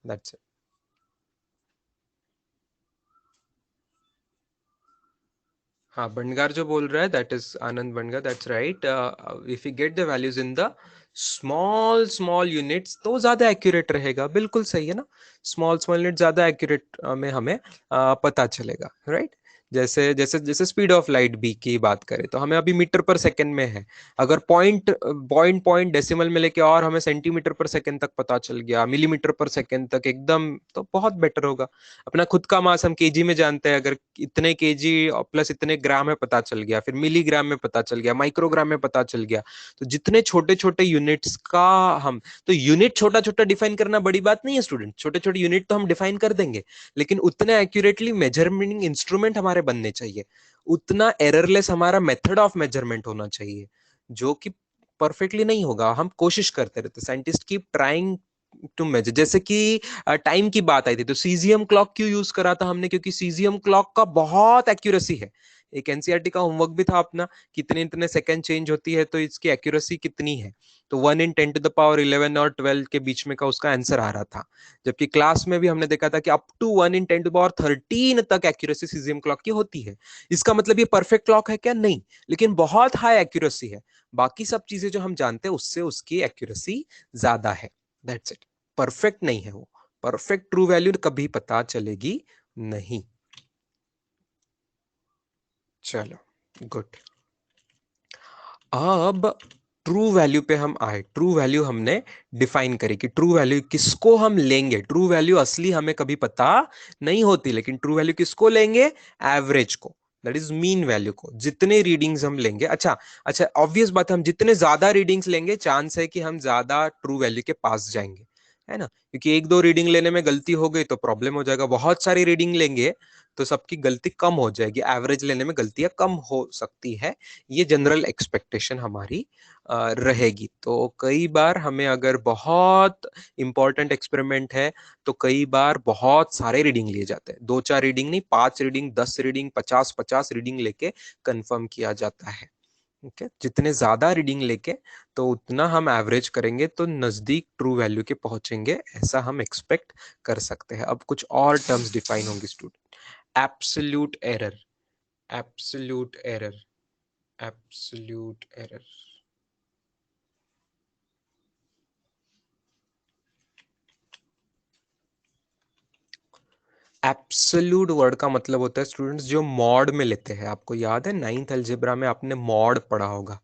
That's it. हाँ, बंडगार जो बोल रहा है that is Anand Bandgar, that's right. If you get the values in the small small units तो ज्यादा एक्यूरेट रहेगा, बिल्कुल सही है ना। स्मॉल स्मॉल यूनिट ज्यादा एक्यूरेट में हमें पता चलेगा, राइट। जैसे जैसे जैसे स्पीड ऑफ लाइट बी की बात करें तो हमें अभी मीटर पर सेकंड में है, अगर पॉइंट पॉइंट पॉइंट डेसिमल में लेके और हमें सेंटीमीटर पर सेकंड तक पता चल गया, मिलीमीटर पर सेकंड तक एकदम, तो बहुत बेटर होगा। अपना खुद का मास हम केजी में जानते हैं, अगर इतने केजी प्लस इतने ग्राम है पता चल गया, फिर मिलीग्राम में पता चल गया, माइक्रोग्राम में पता चल गया, तो जितने छोटे छोटे यूनिट्स का हम, तो यूनिट छोटा छोटा डिफाइन करना बड़ी बात नहीं है स्टूडेंट, छोटे छोटे यूनिट तो हम डिफाइन कर देंगे, लेकिन उतने एक्यूरेटली मेजरमेंट इंस्ट्रूमेंट हमारे बनने चाहिए, उतना एररलेस हमारा मेथड ऑफ मेजरमेंट होना चाहिए, जो कि परफेक्टली नहीं होगा। हम कोशिश करते रहते, साइंटिस्ट की ट्राइंग टू मेजर। जैसे कि टाइम की बात आई थी तो सीजियम क्लॉक क्यों यूज करा था हमने? क्योंकि सीजियम क्लॉक का बहुत एक्यूरेसी है, एक एनसीईआरटी का होमवर्क भी था अपना, कितने इतने सेकंड चेंज होती है तो इसकी एक्यूरेसी कितनी है, तो 1 × 10⁻11 और 12 के बीच में का उसका आंसर आ रहा था। जबकि क्लास में भी हमने देखा था कि अप टू 1 × 10⁻13 तक एक्यूरेसी सीजियम क्लॉक की होती है। इसका मतलब ये परफेक्ट क्लॉक है क्या? नहीं, लेकिन बहुत हाई एक्यूरेसी है। बाकी सब चीजें जो हम जानते हैं उससे उसकी एक्यूरेसी ज्यादा है। That's it. परफेक्ट नहीं है वो, परफेक्ट ट्रू वैल्यू कभी पता चलेगी नहीं। चलो गुड। अब ट्रू वैल्यू पे हम आए। ट्रू वैल्यू हमने डिफाइन करी कि ट्रू वैल्यू किसको हम लेंगे। ट्रू वैल्यू असली हमें कभी पता नहीं होती, लेकिन ट्रू वैल्यू किसको लेंगे? एवरेज को, दैट इज मीन वैल्यू को। जितने रीडिंग्स हम लेंगे, अच्छा अच्छा ऑब्वियस बात है, हम जितने ज्यादा रीडिंग्स लेंगे चांस है कि हम ज्यादा ट्रू वैल्यू के पास जाएंगे, है ना? क्योंकि एक दो रीडिंग लेने में गलती हो गई तो प्रॉब्लम हो जाएगा। बहुत सारी रीडिंग लेंगे तो सबकी गलती कम हो जाएगी, एवरेज लेने में गलतियां कम हो सकती है। ये जनरल एक्सपेक्टेशन हमारी रहेगी। तो कई बार हमें अगर बहुत इंपॉर्टेंट एक्सपेरिमेंट है तो कई बार बहुत सारे रीडिंग लिए जाते हैं, 2 4 रीडिंग नहीं, 5 रीडिंग, 10 रीडिंग, 50 50 रीडिंग लेके कंफर्म किया जाता है। ओके, जितने ज्यादा रीडिंग लेके तो उतना हम एवरेज करेंगे तो नजदीक ट्रू वैल्यू के पहुंचेंगे, ऐसा हम एक्सपेक्ट कर सकते हैं। अब कुछ और टर्म्स डिफाइन होंगे student. Absolute error, absolute error, absolute error. Absolute word का मतलब होता है स्टूडेंट्स जो मॉड में लेते हैं। आपको याद है 9th अलजेब्रा में आपने मॉड पढ़ा होगा।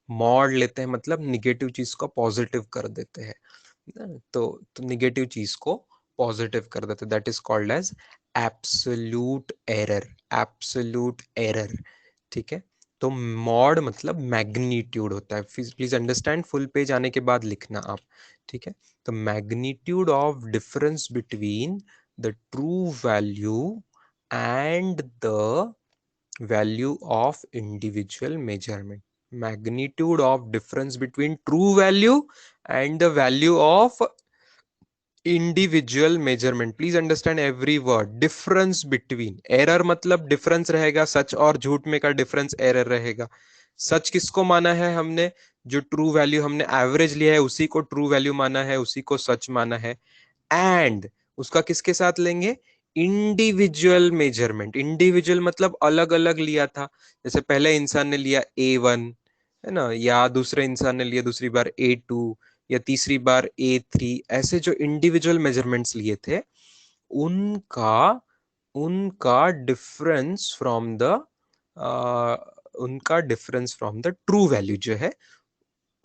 मॉड लेते हैं मतलब निगेटिव चीज को पॉजिटिव कर देते हैं ना? तो निगेटिव चीज को पॉजिटिव कर देते, that is called as absolute error. Absolute error, ठीक है? तो मॉड मतलब मैग्नीट्यूड होता है। प्लीज अंडरस्टैंड, फुल पेज आने के बाद लिखना आप, ठीक है? तो magnitude of difference between the true value and the value of individual measurement. Magnitude of difference between true value and the value of individual measurement. Please understand every word. Difference between, error मतलब difference रहेगा, सच और झूठ में का difference error रहेगा। सच किसको माना है हमने? जो ट्रू वैल्यू हमने एवरेज लिया है उसी को ट्रू वैल्यू माना है, उसी को सच माना है। एंड उसका किसके साथ लेंगे? Individual measurement. इंडिविजुअल मतलब अलग अलग लिया था, जैसे पहले इंसान ने लिया A1, है ना, या दूसरे इंसान ने लिया दूसरी बार A2, या तीसरी बार A3। ऐसे जो इंडिविजुअल मेजरमेंट्स लिए थे उनका उनका डिफरेंस फ्रॉम द उनका difference from the true value जो है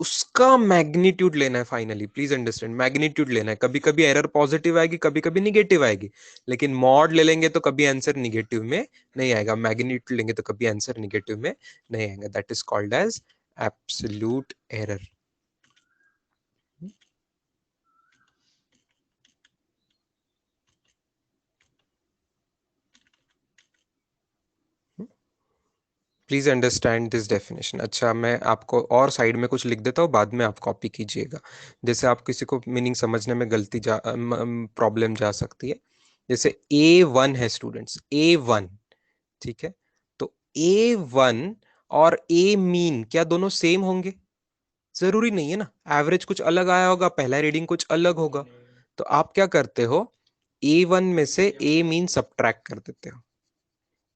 उसका मैग्नीट्यूड लेना है। फाइनली प्लीज अंडरस्टैंड, मैग्नीट्यूड लेना है। कभी कभी एरर पॉजिटिव आएगी, कभी कभी निगेटिव आएगी, लेकिन मॉड ले लेंगे तो कभी आंसर निगेटिव में नहीं आएगा, मैग्नीट्यूड लेंगे तो कभी आंसर निगेटिव में नहीं आएगा। That is called as absolute error. Please understand this definition. अच्छा, मैं आपको और साइड में कुछ लिख देता हूँ, बाद में आप कॉपी कीजिएगा। जैसे आप किसी को मीनिंग समझने में गलती जा प्रॉब्लम जा सकती है। जैसे A1 है स्टूडेंट्स, A1, ठीक है? तो A1 और A मीन क्या दोनों सेम होंगे? जरूरी नहीं है ना, एवरेज कुछ अलग आया होगा, पहला रीडिंग कुछ अलग होगा। तो आप क्या करते हो? A1 में से A मीन सब्ट्रैक्ट कर देते हो,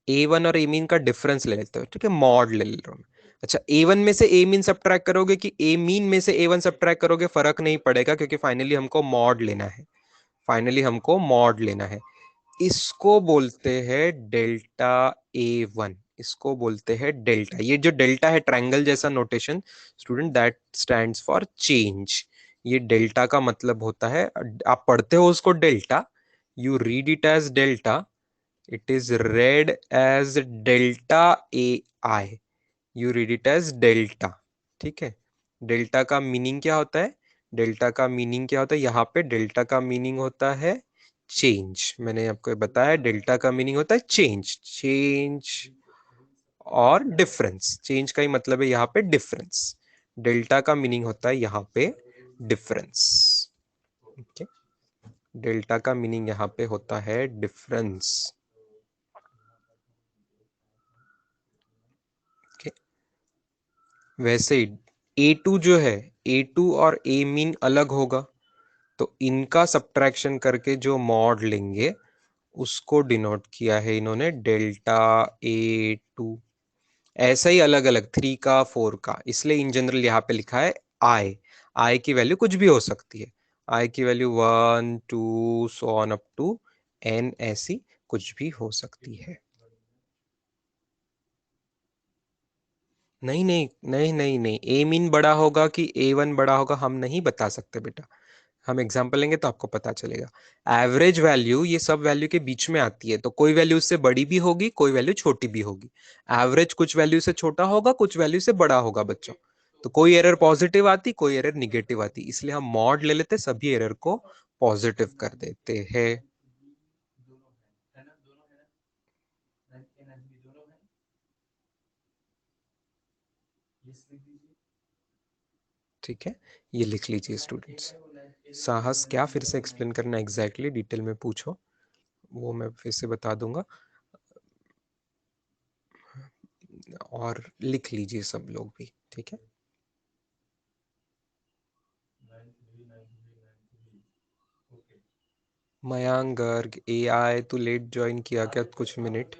A1 और A मीन का डिफरेंस ले लेते हो, ठीक है? मॉड ले रहा हूं। अच्छा, A1 में से A मीन सब्ट्रैक्ट करोगे कि A मीन में से A1 सब्ट्रैक्ट करोगे, फर्क नहीं पड़ेगा, क्योंकि फाइनली हमको मॉड लेना है। फाइनली हमको मॉड लेना है। इसको बोलते हैं डेल्टा A1, इसको बोलते हैं डेल्टा। ये जो डेल्टा है ट्रायंगल जैसा notation student, that stands for change. ये डेल्टा का मतलब होता है, आप पढ़ते हो उसको delta, you read it as delta, it is read as delta AI, you read it as delta, ठीक है? डेल्टा का मीनिंग क्या होता है? डेल्टा का मीनिंग क्या होता है? यहाँ पे डेल्टा का मीनिंग होता है चेंज। मैंने आपको बताया डेल्टा का मीनिंग होता है चेंज। चेंज और डिफरेंस, चेंज का ही मतलब है यहाँ पे डिफरेंस। डेल्टा का मीनिंग होता है यहाँ पे डिफरेंस, ओके? डेल्टा का मीनिंग यहाँ पे होता है डिफरेंस। वैसे ही A2 जो है, A2 और A मीन अलग होगा, तो इनका सब्ट्रैक्शन करके जो मॉड लेंगे उसको डिनोट किया है इन्होंने डेल्टा A2। ऐसा ही अलग अलग 3 का 4 का, इसलिए इन जनरल यहाँ पे लिखा है आई। आई की वैल्यू कुछ भी हो सकती है, आई की value 1 2 so on up to n, ऐसी कुछ भी हो सकती है। नहीं नहीं नहीं नहीं नहीं, ए मीन बड़ा होगा कि A1 बड़ा होगा हम नहीं बता सकते बेटा, हम एग्जांपल लेंगे तो आपको पता चलेगा। एवरेज वैल्यू ये सब वैल्यू के बीच में आती है, तो कोई वैल्यू उससे बड़ी भी होगी, कोई वैल्यू छोटी भी होगी। एवरेज कुछ वैल्यू से छोटा होगा, कुछ वैल्यू से बड़ा होगा बच्चों। तो कोई एरर पॉजिटिव आती, कोई एरर निगेटिव आती, इसलिए हम मॉड ले लेते, सभी एरर को पॉजिटिव कर देते हैं। ठीक है, ये लिख लीजिए स्टूडेंट्स। साहस क्या फिर से एक्सप्लेन करना एग्जैक्टली डिटेल में पूछो, वो मैं फिर से बता दूंगा, और लिख लीजिए सब लोग भी, ठीक है। मयांक गर्ग, एआई तू लेट ज्वाइन किया क्या कुछ मिनट?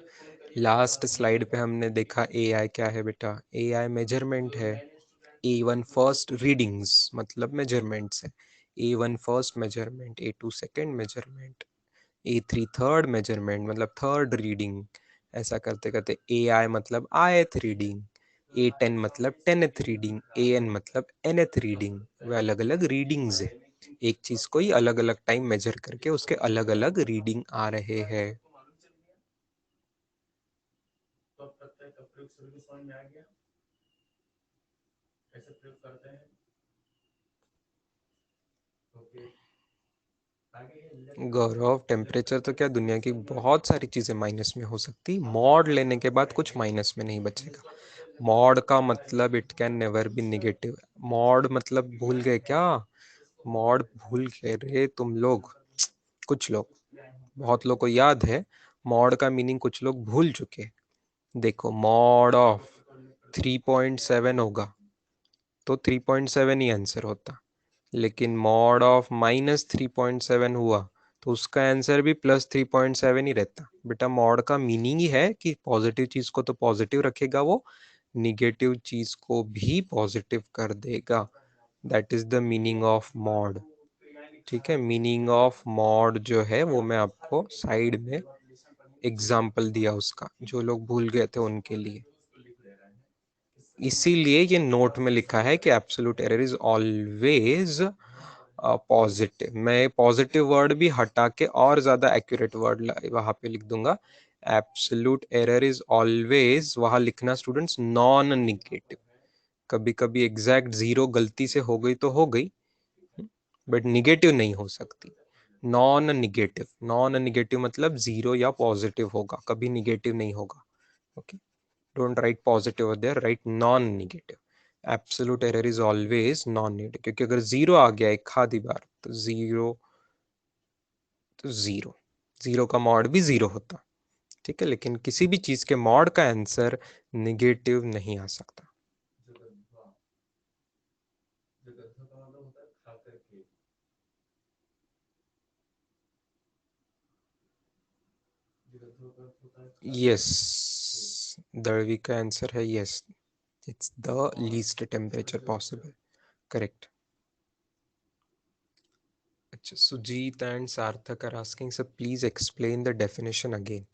लास्ट स्लाइड पे हमने देखा एआई क्या है बेटा, एआई मेजरमेंट है। A1 फर्स्ट रीडिंग्स मतलब मेजरमेंट्स है, A1 first measurement, A2 second measurement, A3 third measurement मतलब थर्ड रीडिंग। ऐसा करते करते AI मतलब आयथ रीडिंग, A10 मतलब 10th रीडिंग, AN मतलब nth रीडिंग। वे अलग अलग रीडिंग्स है, एक चीज को ही अलग अलग टाइम मेजर करके उसके अलग अलग रीडिंग आ रहे हैं। गौरव टेम्परेचर तो क्या, दुनिया की बहुत सारी चीजें माइनस में हो सकती, मॉड लेने के बाद कुछ माइनस में नहीं बचेगा। मॉड का मतलब it can never be negative. Mod मतलब भूल गए क्या? मॉड भूल गए रे तुम लोग, कुछ लोग, बहुत लोग को याद है, मॉड का मीनिंग कुछ लोग भूल चुके। देखो मॉड ऑफ 3.7 होगा तो 3.7 ही आंसर होता, लेकिन मॉड ऑफ -3.7 हुआ तो उसका आंसर भी +3.7 ही रहता। बेटा मॉड का मीनिंग ही है कि पॉजिटिव चीज को तो पॉजिटिव रखेगा वो, निगेटिव चीज को भी पॉजिटिव कर देगा। That is the meaning of mod. ठीक है, मीनिंग ऑफ मॉड जो है वो मैं आपको साइड में एग्जाम्पल दिया उसका, जो लोग भूल गए थे उनके लिए। इसीलिए ये नोट में लिखा है कि absolute error is always positive. मैं पॉजिटिव वर्ड भी हटा के और ज्यादा एक्यूरेट वर्ड वहां पे लिख दूंगा। एब्सोल्यूट एरर इज ऑलवेज, वहां लिखना स्टूडेंट्स नॉन निगेटिव। कभी कभी एग्जैक्ट जीरो गलती से हो गई तो हो गई, बट निगेटिव नहीं हो सकती। नॉन निगेटिव, नॉन निगेटिव मतलब जीरो या पॉजिटिव होगा, कभी निगेटिव नहीं होगा। Okay, don't write positive over there, write non negative. Absolute error is always non negative, क्योंकि अगर जीरो आ गया एक आधी बार तो जीरो, तो जीरो, जीरो का मॉड भी जीरो होता। ठीक है, लेकिन किसी भी चीज के मॉड का आंसर निगेटिव नहीं आ सकता। यस, दळवी का आंसर है yes, it's the least temperature possible, correct. अच्छा, Sujit and Sarthak are asking sir please explain the definition again.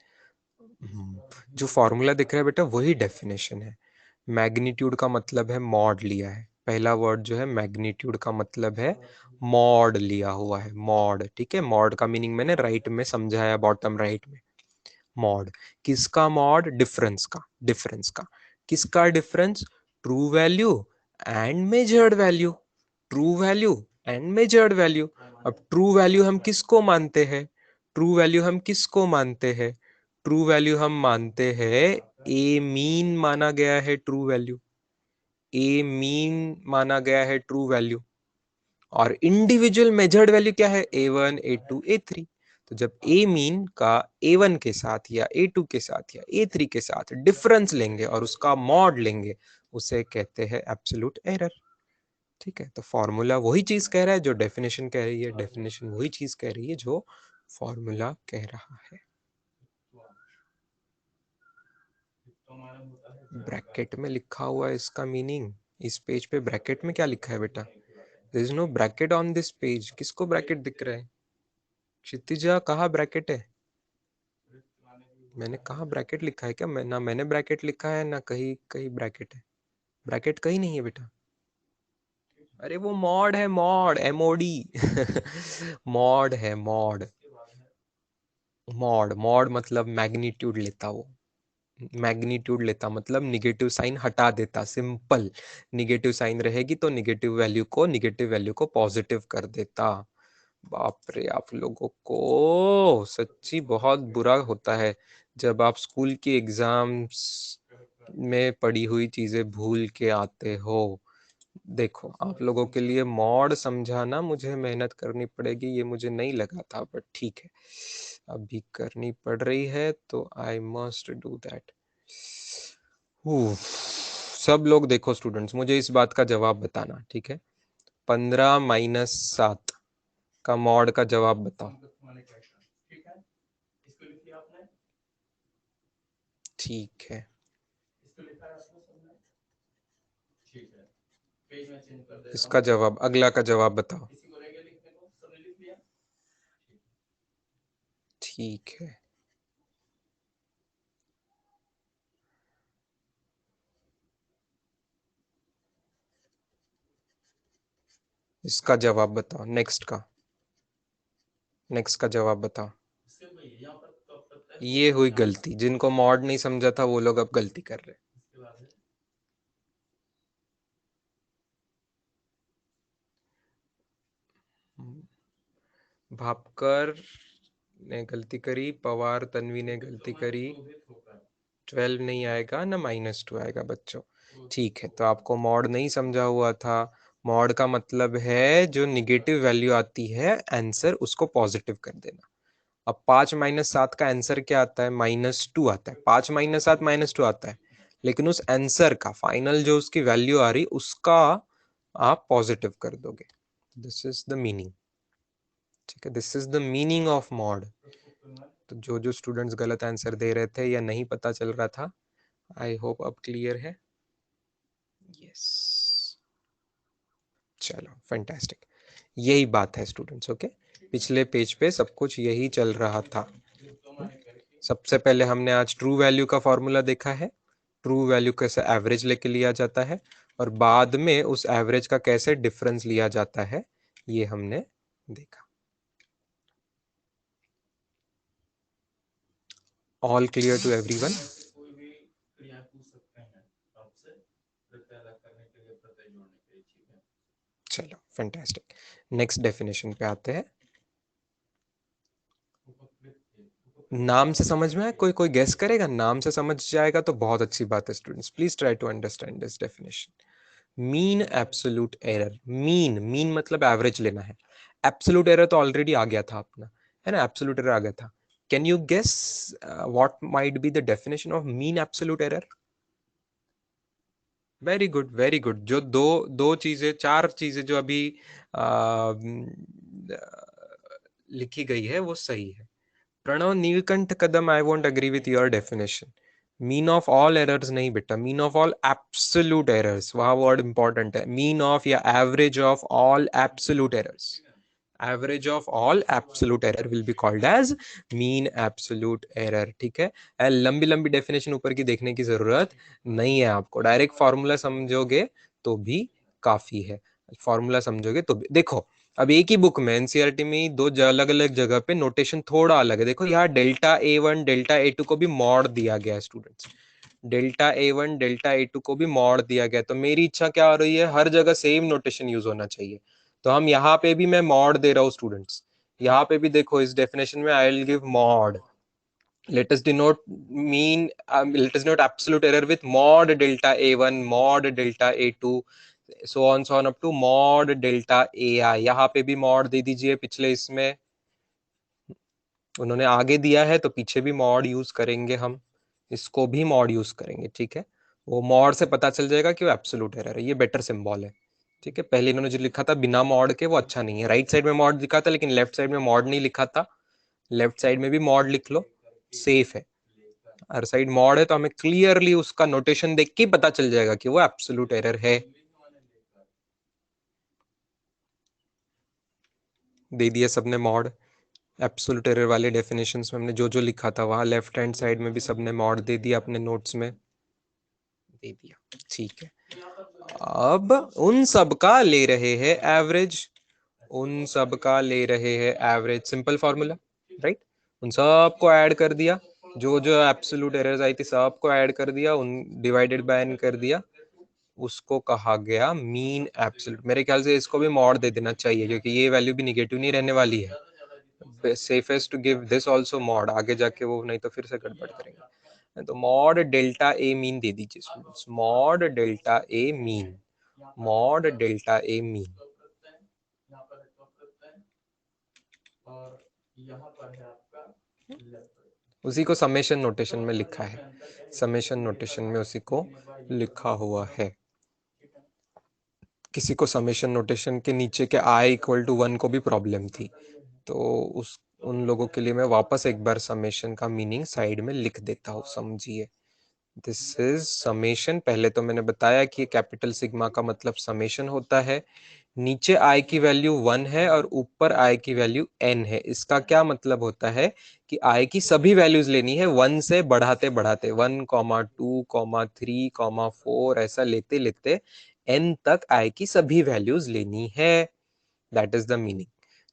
जो फॉर्मूला दिख रहा है बेटा वही डेफिनेशन है। मैग्नीट्यूड का मतलब है मॉड लिया है, पहला वर्ड जो है मैग्नीट्यूड का मतलब है मॉड लिया हुआ है, मॉड। ठीक है, मॉड का मीनिंग मैंने राइट में समझाया, बॉटम राइट में। मॉड किसका मॉड? डिफरेंस का, डिफरेंस का। किसका difference? True value and measured value, true value and measured value. अब ट्रू वैल्यू हम किसको मानते हैं? ट्रू वैल्यू हम किसको मानते हैं? ट्रू वैल्यू हम मानते हैं, ए मीन माना गया है ट्रू वैल्यू, ए मीन माना गया है ट्रू वैल्यू। और इंडिविजुअल मेजर्ड वैल्यू क्या है? A1 A2 A3। तो जब ए मीन का A1 के साथ या A2 के साथ या A3 के साथ डिफरेंस लेंगे और उसका मॉड लेंगे, उसे कहते हैं एब्सोल्यूट एरर। ठीक है, तो फॉर्मूला वही चीज कह रहा है जो डेफिनेशन कह रही है, डेफिनेशन वही चीज कह रही है जो फॉर्मूला कह रहा है। ब्रैकेट में लिखा हुआ है इसका मीनिंग। इस पेज पे ब्रैकेट में क्या लिखा है बेटा? There is no bracket on this page. किसको ब्रैकेट दिख रहा है? क्षितिजा, कहाँ ब्रैकेट है? मैंने कहा ब्रैकेट लिखा है क्या? ना मैंने ब्रैकेट लिखा है, ना कहीं कहीं ब्रैकेट है। ब्रैकेट कहीं नहीं है बेटा। अरे वो मॉड है, मॉड, एमओडी। मॉड है, मॉड। मॉड, मॉड मतलब मैग्नीट्यूड लेता वो। मैग्नीट्यूड लेता मतलब निगेटिव साइन हटा देता, सिंपल। निगेटिव साइन रहेगी तो निगेटिव वैल्यू को पॉजिटिव कर देता। बाप रे, आप लोगों को सच्ची बहुत बुरा होता है जब आप स्कूल की एग्जाम्स में पढ़ी हुई चीजें भूल के आते हो। देखो, आप लोगों के लिए मॉड समझाना मुझे मेहनत करनी पड़ेगी, ये मुझे नहीं लगा था, बट ठीक है, अभी करनी पड़ रही है तो आई मस्ट डू दैट। सब लोग देखो स्टूडेंट्स, मुझे इस बात का जवाब बताना, ठीक है? 15 - 7 का मॉड का जवाब बताओ। ठीक है, इसका जवाब, अगला का जवाब बताओ। ठीक है, इसका जवाब बताओ। नेक्स्ट का जवाब बताओ। ये हुई गलती, जिनको मॉड नहीं समझा था वो लोग अब गलती कर रहे। भापकर ने गलती करी, पवार तन्वी ने गलती करी। 12 नहीं आएगा ना -2 आएगा बच्चों। ठीक है, तो आपको मॉड नहीं समझा हुआ था। मॉड का मतलब है जो निगेटिव वैल्यू आती है आंसर उसको पॉजिटिव कर देना। अब 5 - 7 का आंसर क्या आता है? -2 आता है। 5 - 7 -2 आता है, लेकिन उस आंसर का फाइनल जो उसकी वैल्यू आ रही उसका आप पॉजिटिव कर दोगे। This is the meaning. ठीक है, this is the meaning of mod. तो जो स्टूडेंट्स गलत आंसर दे रहे थे या नहीं पता चल रहा था, आई होप अब क्लियर है। यस, चलो फैंटास्टिक। यही बात है स्टूडेंट्स, ओके? पिछले पेज पे सब कुछ यही चल रहा था। सबसे पहले हमने आज ट्रू वैल्यू का फॉर्मूला देखा है, ट्रू वैल्यू कैसे एवरेज लेके लिया जाता है, और बाद में उस एवरेज का कैसे डिफरेंस लिया जाता है, ये हमने देखा। All clear to everyone? चलो फैंटास्टिक, नेक्स्ट डेफिनेशन पे आते हैं। नाम से समझ में आया? कोई कोई गेस करेगा? नाम से समझ जाएगा तो बहुत अच्छी बात है students, please try to understand this definition. Mean absolute error. Mean, mean मतलब एवरेज लेना है। एब्सोल्यूट एरर तो ऑलरेडी आ गया था अपना, है ना? एब्सोल्यूट एरर आ गया था। Can you guess what might be the definition of mean absolute error? Very good, very good. जो दो दो चीजें, चार चीजें जो अभी लिखी गई है वो सही है। Pranav Neelkanth Kadam, I won't agree with your definition. Mean of all errors नहीं बेटा, mean of all absolute errors, वहां वर्ड इंपॉर्टेंट है। मीन ऑफ या average of all absolute errors. Average of all absolute error will be called as mean absolute error. ठीक है, लंबी लंबी definition ऊपर की देखने की जरूरत नहीं है आपको, डायरेक्ट फॉर्मूला समझोगे तो भी काफी है। फॉर्मूला समझोगे तो भी देखो, अब एक ही बुक में एनसीईआरटी में दो अलग अलग जगह पे नोटेशन थोड़ा अलग है। देखो यहाँ डेल्टा A1 डेल्टा A2 को भी मॉड दिया गया है students. Delta A1 delta A2 को भी मॉड दिया गया, तो मेरी इच्छा क्या हो रही है, हर जगह सेम नोटेशन यूज होना चाहिए। तो हम यहाँ पे भी मैं मॉड दे रहा हूँ स्टूडेंट्स। यहाँ पे भी देखो इस डेफिनेशन में I will give mod. let us denote mean let us denote absolute error with mod delta A1 mod delta A2 so on up to mod delta AI। यहाँ पे भी मॉड दे दीजिए। पिछले इसमें उन्होंने आगे दिया है तो पीछे भी मॉड यूज करेंगे हम, इसको भी मॉड यूज करेंगे। ठीक है, वो मॉड से पता चल जाएगा कि वो एब्सोल्यूट एरर है। ये बेटर सिंबल है, ठीक है। पहले इन्होंने जो लिखा था बिना मॉड के वो अच्छा नहीं है। राइट साइड में मॉड लिखा था लेकिन लेफ्ट साइड में मॉड नहीं लिखा था। लेफ्ट साइड में भी मॉड लिख लो, सेफ है। हर साइड मॉड है तो हमें क्लियरली उसका नोटेशन देख के पता चल जाएगा कि वो एब्सोल्यूट एरर है। दे दिया सबने मॉड। एब्सोल्यूट एरर वाले डेफिनेशंस में हमने जो जो लिखा था वहां लेफ्ट हैंड साइड में भी सबने मॉड दे दिया अपने नोट्स में, दे दिया, ठीक है। अब उन सब का ले रहे हैं एवरेज, उन सब का ले रहे हैं एवरेज। Simple formula, right. उन सबको ऐड कर दिया, जो जो एब्सोल्यूट एरर्स आई थी सबको ऐड कर दिया, उन डिवाइडेड बाय n कर दिया, उसको कहा गया मीन एब्सोल्यूट। मेरे ख्याल से इसको भी मॉड दे देना चाहिए क्योंकि ये वैल्यू भी निगेटिव नहीं रहने वाली है। Safest to give this also mod, आगे जाके वो नहीं तो फिर से गड़बड़ करेंगे। तो mod delta a mean they दीजिए students, mod delta a mean, mod delta a mean. उसी को समेशन नोटेशन में लिखा है, समेशन नोटेशन में उसी को लिखा हुआ है। किसी को समेशन नोटेशन के नीचे के i इक्वल टू 1 को भी प्रॉब्लम थी, तो उस उन लोगों के लिए मैं वापस एक बार समेशन का मीनिंग साइड में लिख देता हूँ, समझिए। This is summation. पहले तो मैंने बताया कि कैपिटल सिग्मा का मतलब समेशन होता है। नीचे i की वैल्यू 1 है और ऊपर i की वैल्यू n है। इसका क्या मतलब होता है कि i की सभी वैल्यूज लेनी है 1 से बढ़ाते बढ़ाते, 1, 2, 3, 4 ऐसा लेते लेते n तक i की सभी वैल्यूज लेनी है। That is the meaning.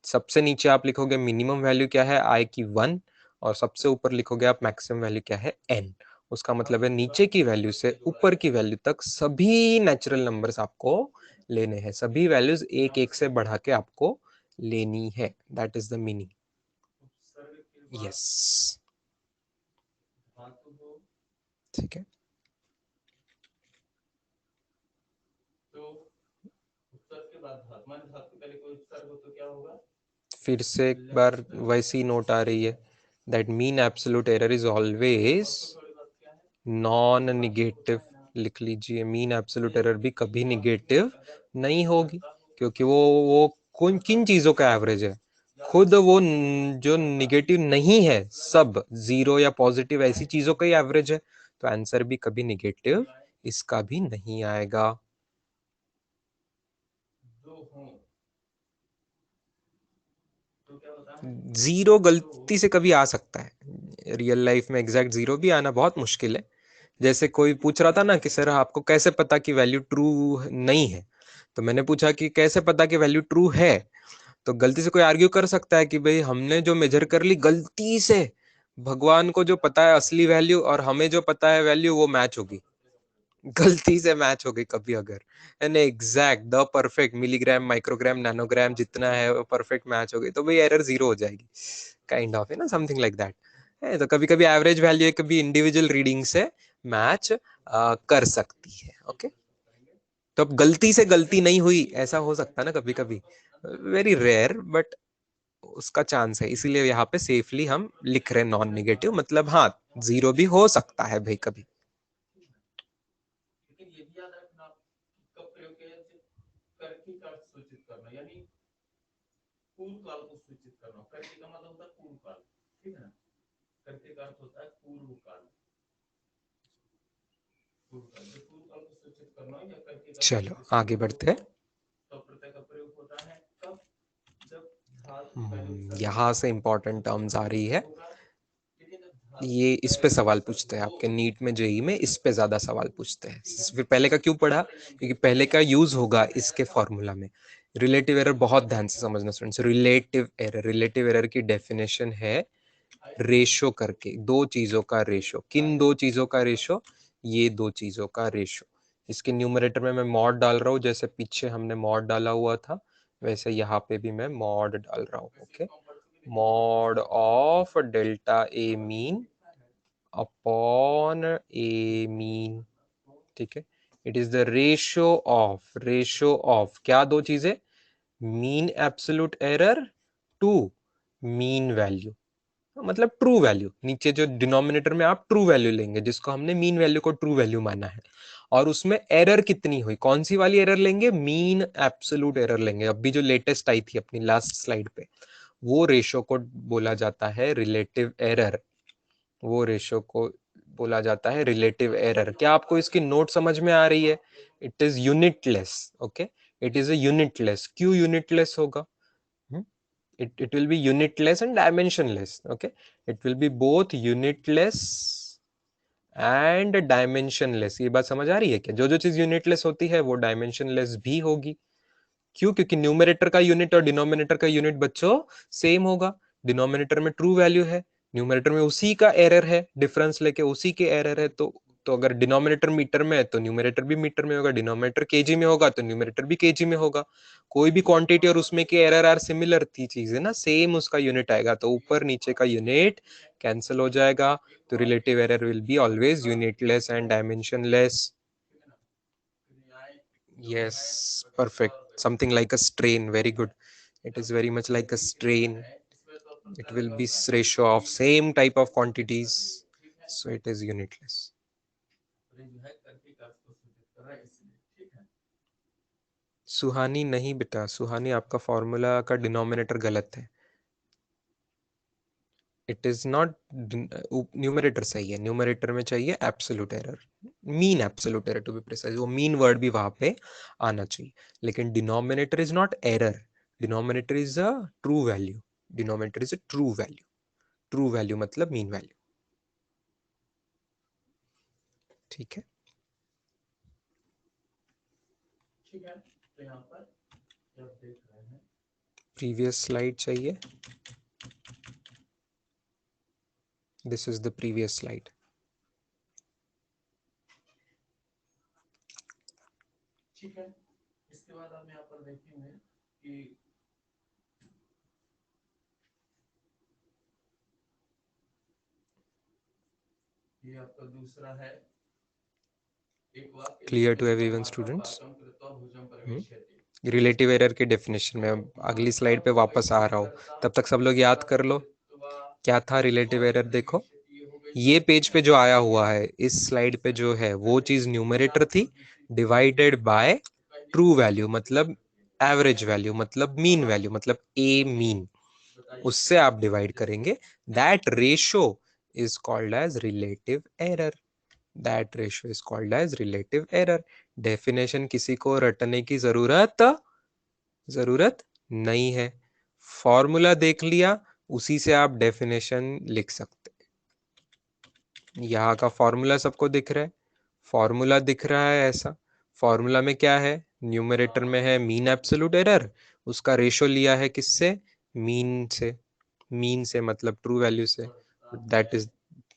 सबसे नीचे आप लिखोगे मिनिमम वैल्यू क्या है i की 1, और सबसे ऊपर लिखोगे आप मैक्सिमम वैल्यू क्या है n। उसका मतलब है नीचे की वैल्यू से ऊपर की वैल्यू तक सभी नेचुरल नंबर्स आपको लेने हैं, सभी वैल्यूज एक एक से बढ़ा के आपको लेनी है। That is the meaning. Yes, ठीक है। फिर से एक बार वैसी नोट आ रही है, that mean absolute error is always non negative. लिख लीजिए, मीन एब्सोल्यूट एरर भी कभी निगेटिव नहीं होगी क्योंकि वो कौन किन चीजों का एवरेज है, खुद वो जो निगेटिव नहीं है सब जीरो या पॉजिटिव ऐसी चीजों का ही एवरेज है। तो आंसर भी कभी निगेटिव इसका भी नहीं आएगा। जीरो गलती से कभी आ सकता है, रियल लाइफ में एग्जैक्ट जीरो भी आना बहुत मुश्किल है। जैसे कोई पूछ रहा था ना कि सर आपको कैसे पता कि वैल्यू ट्रू नहीं है, तो मैंने पूछा कि कैसे पता कि वैल्यू ट्रू है। तो गलती से कोई आर्ग्यू कर सकता है कि भाई हमने जो मेजर कर ली गलती से, भगवान को जो पता है असली वैल्यू और हमें जो पता है वैल्यू वो मैच होगी, गलती से मैच हो गई कभी अगर, and exact the perfect milligram microgram nanogram जितना है वो परफेक्ट मैच हो गई तो भाई एरर जीरो हो जाएगी, काइंड ऑफ है ना, समथिंग लाइक दैट है। तो कभी कभी एवरेज वैल्यू कभी इंडिविजुअल रीडिंग से मैच कर सकती है। ओके, तो अब गलती से गलती नहीं हुई ऐसा हो सकता है ना कभी कभी, वेरी रेयर बट उसका चांस है, इसीलिए यहाँ पे सेफली हम लिख रहे हैं नॉन निगेटिव, मतलब हाँ जीरो भी हो सकता है भाई कभी। चलो आगे बढ़ते हैं। यहाँ से इंपॉर्टेंट टर्म्स आ रही है, ये इस पे सवाल पूछते हैं आपके नीट में जेई में, इस पे ज्यादा सवाल पूछते हैं। फिर पहले का क्यों पढ़ा, क्योंकि पहले का यूज होगा इसके फॉर्मूला में। रिलेटिव एरर बहुत ध्यान से समझना students. Relative error, relative error की डेफिनेशन है रेशो करके, दो चीजों का रेशो। किन दो चीजों का रेशो, ये दो चीजों का रेशो। इसके न्यूमरेटर में मैं मॉड डाल रहा हूँ, जैसे पीछे हमने मॉड डाला हुआ था वैसे यहाँ पे भी मैं मॉड डाल रहा हूँ। Okay, mod of delta a mean upon a mean, ठीक है। It is the ratio of क्या दो चीजें, mean absolute error to mean value. मतलब ट्रू वैल्यू, नीचे जो डिनोमिनेटर में आप ट्रू वैल्यू लेंगे, जिसको हमने मीन वैल्यू को ट्रू वैल्यू माना है, और उसमें एरर कितनी हुई, कौन सी वाली एरर लेंगे, मीन एब्सोल्यूट एरर लेंगे। अभी जो लेटेस्ट आई थी अपनी लास्ट स्लाइड पे, वो रेशो को बोला जाता है रिलेटिव एरर। वो रेशो को बोला जाता है रिलेटिव एरर। क्या आपको इसकी नोट समझ में आ रही है? It is unitless. Okay, it is a unitless. क्यों यूनिटलेस होगा? it will be unitless and dimensionless. Okay, it will be both unitless and dimensionless। ये बात समझ आ रही है क्या? जो जो चीज यूनिटलेस होती है वो डायमेंशनलेस भी होगी। क्यों? क्योंकि न्यूमरेटर का यूनिट और डिनोमिनेटर का यूनिट बच्चों सेम होगा। डिनोमिनेटर में ट्रू वैल्यू है, न्यूमरेटर में उसी का एरर है, डिफरेंस लेके उसी के एरर है। तो अगर डिनोमिनेटर मीटर में है तो न्यूमरेटर भी मीटर में होगा, डिनोमिनेटर केजी में होगा तो न्यूमरेटर भी केजी में होगा। कोई भी क्वांटिटी और उसमें के एरर आर सिमिलर थी चीजें ना, सेम उसका यूनिट आएगा, तो ऊपर नीचे का यूनिट कैंसिल हो जाएगा। तो relative error will be always unitless and dimensionless. Yes, perfect. Something like a strain. Very good. It is very much like a strain. It will be ratio of same type of quantities, so it is unitless. सुहानी नहीं बेटा, सुहानी आपका formula का denominator गलत है। It is not, numerator सही है, numerator में चाहिए absolute error, mean absolute error to be precise, वो मीन वर्ड भी वहां पे आना चाहिए। लेकिन denominator is not error, denominator is a true value, denominator is a true value, true value मतलब मीन वैल्यू। ठीक है, तो यहाँ पर जब देख रहे हैं प्रीवियस स्लाइड चाहिए, this is the previous slide. ठीक है, इसके बाद हम यहाँ पर देखेंगे कि ये आपका दूसरा है, clear to everyone students? Relative error के डेफिनेशन में अब अगली स्लाइड पे वापस आ रहा हूँ, तब तक सब लोग याद कर लो क्या था रिलेटिव एरर। देखो ये पेज पे जो आया हुआ है, इस स्लाइड पे जो है वो चीज न्यूमरेटर थी, डिवाइडेड बाय ट्रू वैल्यू मतलब एवरेज वैल्यू मतलब मीन वैल्यू मतलब ए मीन, उससे आप डिवाइड करेंगे। That ratio is called as relative error, that ratio is called as relative error. Definition किसी को रटने की जरूरत नहीं है, फॉर्मूला देख लिया, उसी से आप डेफिनेशन लिख सकते। यहाँ का फॉर्मूला सबको दिख रहा है, फॉर्मूला दिख रहा है ऐसा। फॉर्मूला में क्या है, न्यूमरेटर में है मीन एब्सोल्यूट एरर, उसका रेशो लिया है किससे, मीन से, मीन से मतलब ट्रू वैल्यू से, that is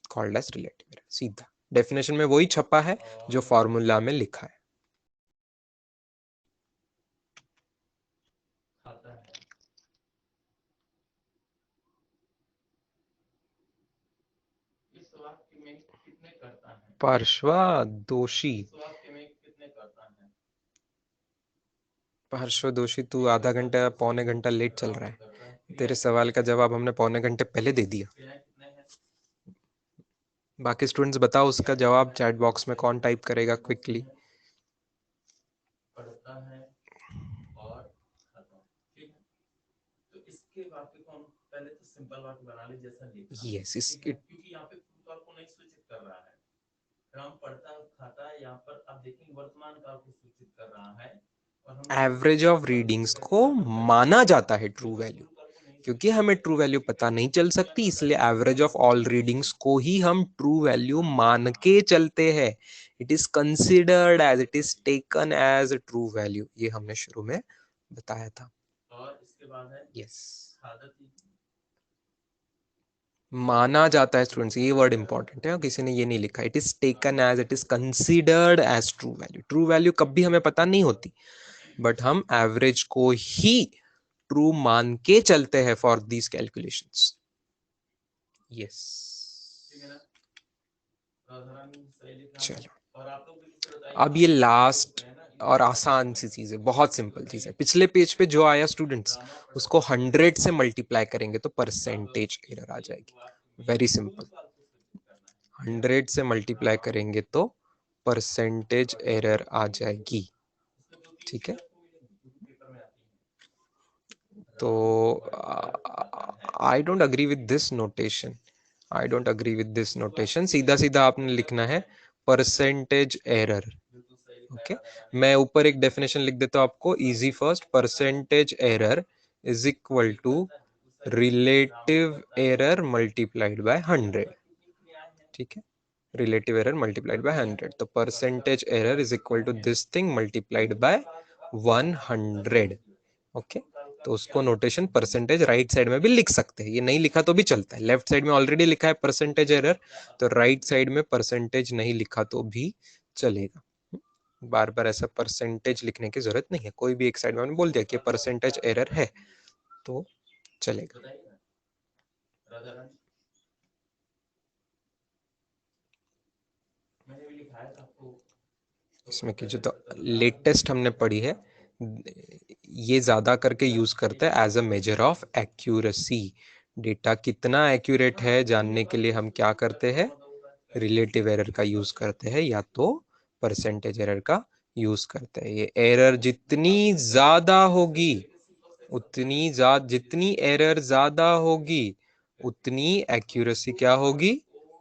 called as relative error. सीधा डेफिनेशन में वही छपा है जो फॉर्मूला में लिखा है। पार्श्वा दोषी, पार्श्व दोषी तू आधा घंटा पौने घंटा लेट चल रहा है, तेरे सवाल का जवाब हमने पौने घंटे पहले दे दिया। बाकी स्टूडेंट्स बताओ उसका जवाब चैट बॉक्स में कौन टाइप करेगा क्विकली। पढ़ता है और खाता, ठीक है, तो इसके वाक्य को हम पहले तो सिंपल वाक्य बना ले जैसा लिखा। यस, इसके क्योंकि यहाँ पे काल को नहीं सूचित कर रहा है, हम पढ़ता खाता है, यहाँ पर आप देखेंगे वर्तमान काल को सूचित कर रहा है। एवरेज ऑफ रीडिंग्स को माना जाता है ट्रू वैल्यू, क्योंकि हमें ट्रू वैल्यू पता नहीं चल सकती, इसलिए एवरेज ऑफ ऑल रीडिंग्स को ही हम ट्रू वैल्यू मान के चलते हैं। It is considered as, it is taken as true value, ये हमने शुरू में बताया था। और इसके बाद है यस, माना जाता है स्टूडेंट्स, ये वर्ड इंपॉर्टेंट है, किसी ने ये नहीं लिखा, it is taken as, it is considered as true value. True value कभी हमें पता नहीं होती, बट हम एवरेज को ही ट्रू मान के चलते हैं फॉर दीज कैलकुलेशंस। यस, चलो अब ये लास्ट और आसान सी चीज है, बहुत सिंपल चीज है। पिछले पेज पे जो आया स्टूडेंट्स, उसको 100 से मल्टीप्लाई करेंगे तो परसेंटेज एरर आ जाएगी। Very simple. 100 से मल्टीप्लाई करेंगे तो परसेंटेज एरर आ जाएगी। ठीक है, तो I don't agree with this notation. I don't agree with this notation. सीधा सीधा आपने लिखना है परसेंटेज एरर। ओके, मैं ऊपर एक डेफिनेशन लिख देता हूं आपको, easy first. Percentage error is equal to relative error multiplied by 100। ठीक है, रिलेटिव एरर मल्टीप्लाइड बाय 100, तो percentage error is equal to this thing multiplied by 100। Okay, तो उसको नोटेशन परसेंटेज राइट साइड में भी लिख सकते हैं, ये नहीं लिखा तो भी चलता है। लेफ्ट साइड में ऑलरेडी लिखा है परसेंटेज एरर, तो राइट साइड में परसेंटेज नहीं लिखा तो भी चलेगा। बार बार ऐसा परसेंटेज लिखने की जरूरत नहीं है, कोई भी एक साइड में बोल दिया कि परसेंटेज एरर है तो चलेगा। इसमें की जो तो लेटेस्ट हमने पढ़ी है, ये ज्यादा करके यूज करते हैं as a measure of accuracy. Data कितना एक्यूरेट है जानने के लिए हम क्या करते हैं, रिलेटिव एरर का यूज करते हैं या तो परसेंटेज एरर का यूज करते हैं। ये एरर जितनी ज्यादा होगी, जितनी एरर ज्यादा होगी उतनी एक्यूरेसी क्या होगी,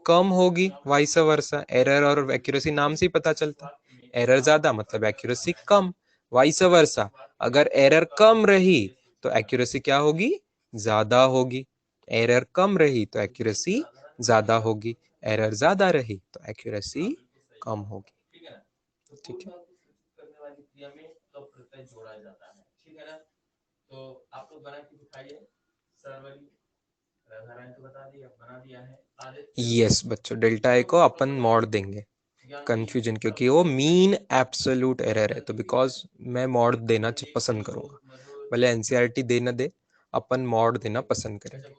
कम होगी। वाइस वर्सा, एरर और एक्यूरेसी नाम से ही पता चलता है, एरर ज्यादा मतलब एक्यूरेसी कम। वाइस वर्सा, अगर एरर कम रही तो एक्यूरेसी क्या होगी, ज्यादा होगी। एरर कम रही तो एक्यूरेसी ज्यादा होगी, एरर ज्यादा रही तो एक्यूरेसी कम होगी। ठीक है, यस बच्चों, डेल्टा ए को अपन मॉड देंगे, कंफ्यूजन, क्योंकि वो मीन एब्सोल्यूट एरर है, तो बिकॉज मैं मॉड देना पसंद करूंगा, भले एनसीईआरटी दे ना दे, अपन मॉड देना पसंद करेंगे।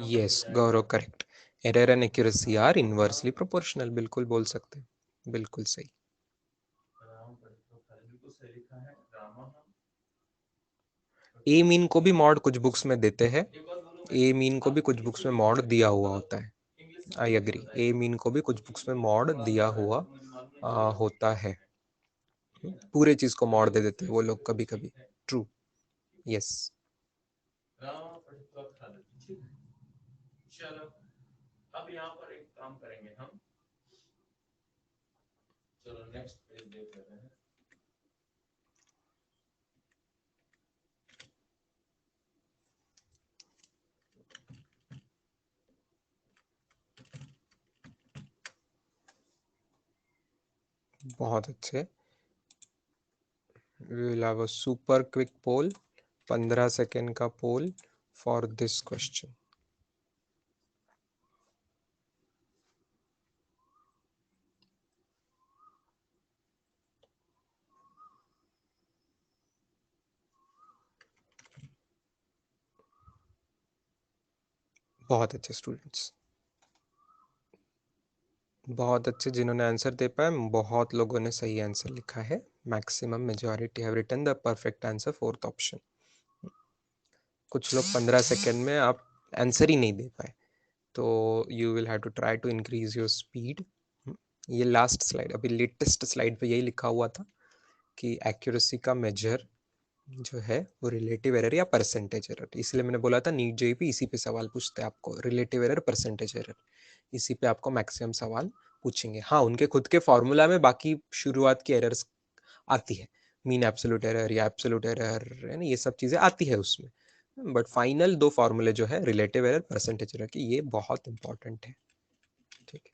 Yes Gaurav, correct. Error and accuracy are inversely proportional, बिल्कुल बोल सकते हैं, बिल्कुल सही। ए मीन को भी मॉड कुछ बुक्स में देते हैं, ए मीन को भी कुछ बुक्स में मॉड दिया हुआ होता है। आई एग्री, ए मीन को भी कुछ बुक्स में मॉड दिया हुआ होता है। पूरे चीज को मॉड दे देते हैं वो लोग कभी कभी। True, yes. बहुत अच्छे। We will have a super quick poll, 15 second का पोल फॉर दिस क्वेश्चन। बहुत अच्छे स्टूडेंट्स, बहुत अच्छे जिन्होंने आंसर दे पाए। बहुत लोगों ने सही आंसर लिखा है, maximum majority have written the perfect answer, fourth option. कुछ लोग 15 सेकेंड में आप आंसर ही नहीं दे पाए, तो you will have to try to increase your speed. ये लास्ट स्लाइड, अभी लेटेस्ट स्लाइड पे यही लिखा हुआ था कि एक्यूरेसी का मेजर जो है वो रिलेटिव एरर या परसेंटेज एरर, इसलिए मैंने बोला था नीट जेईपी इसी पे सवाल पूछते हैं आपको, रिलेटिव एरर परसेंटेज एरर, इसी पे आपको मैक्सिमम सवाल पूछेंगे। हाँ, उनके खुद के फॉर्मूला में बाकी शुरुआत की एरर्स आती है, मीन एब्सोल्यूट एरर या एब्सोल्यूट एरर है ना, ये सब चीजें आती है उसमें, बट फाइनल दो फॉर्मूले जो है रिलेटिव एरर परसेंटेज एरर की, ये बहुत इंपॉर्टेंट है। ठीक है,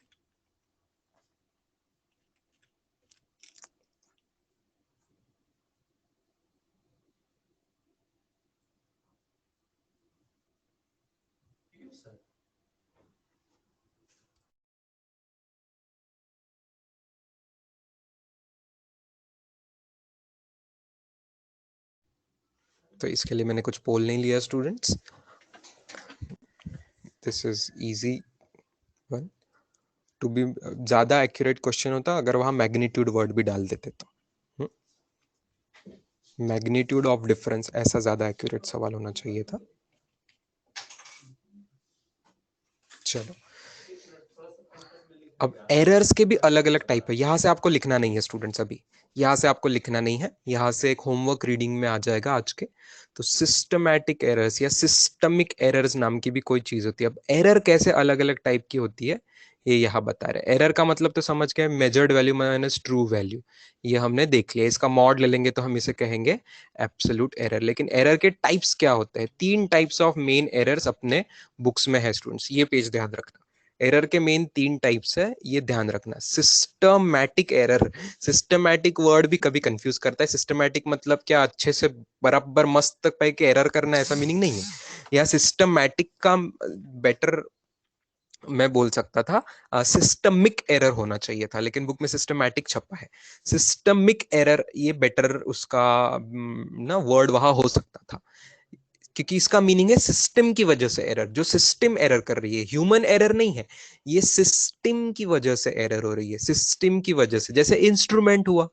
तो इसके लिए मैंने कुछ पोल नहीं लिया students. This is easy one to be. ज्यादा एक्यूरेट क्वेश्चन होता अगर वहां मैग्नीट्यूड वर्ड भी डाल देते तो. मैग्नीट्यूड ऑफ डिफरेंस ऐसा ज्यादा एक्यूरेट सवाल होना चाहिए था. चलो, अब एरर्स के भी अलग अलग टाइप है. यहां से आपको लिखना नहीं है स्टूडेंट्स, अभी यहां से आपको लिखना नहीं है. यहां से एक होमवर्क रीडिंग में आ जाएगा आज के. तो सिस्टमैटिक एरर्स या सिस्टमिक एरर्स नाम की भी कोई चीज होती है. अब एरर कैसे अलग अलग टाइप की होती है ये यहाँ बता रहे. एरर का मतलब तो समझ गए, measured value minus true value. ये हमने देख लिया. इसका मॉड ले लेंगे तो हम इसे कहेंगे एब्सोल्यूट एरर. लेकिन एरर के टाइप्स क्या होते हैं? 3 टाइप्स ऑफ मेन एरर्स अपने बुक्स में है स्टूडेंट्स. ये पेज ध्यान रखना. एरर के मेन 3 टाइप्स है, ये ध्यान रखना. Systematic error. सिस्टमैटिक वर्ड भी कभी कंफ्यूज करता है. सिस्टमैटिक मतलब क्या? अच्छे से बराबर मस्त पे के एरर करना, ऐसा मीनिंग नहीं है. या सिस्टमैटिक का बेटर मैं बोल सकता था सिस्टमिक एरर होना चाहिए था, लेकिन बुक में सिस्टमैटिक छपा है. सिस्टमिक एरर ये बेटर उसका ना वर्ड वहां हो सकता था, क्योंकि इसका मीनिंग है सिस्टम की वजह से एरर. जो सिस्टम एरर कर रही है, ह्यूमन एरर नहीं है ये. सिस्टम की वजह से एरर हो रही है. सिस्टम की वजह से, जैसे इंस्ट्रूमेंट हुआ,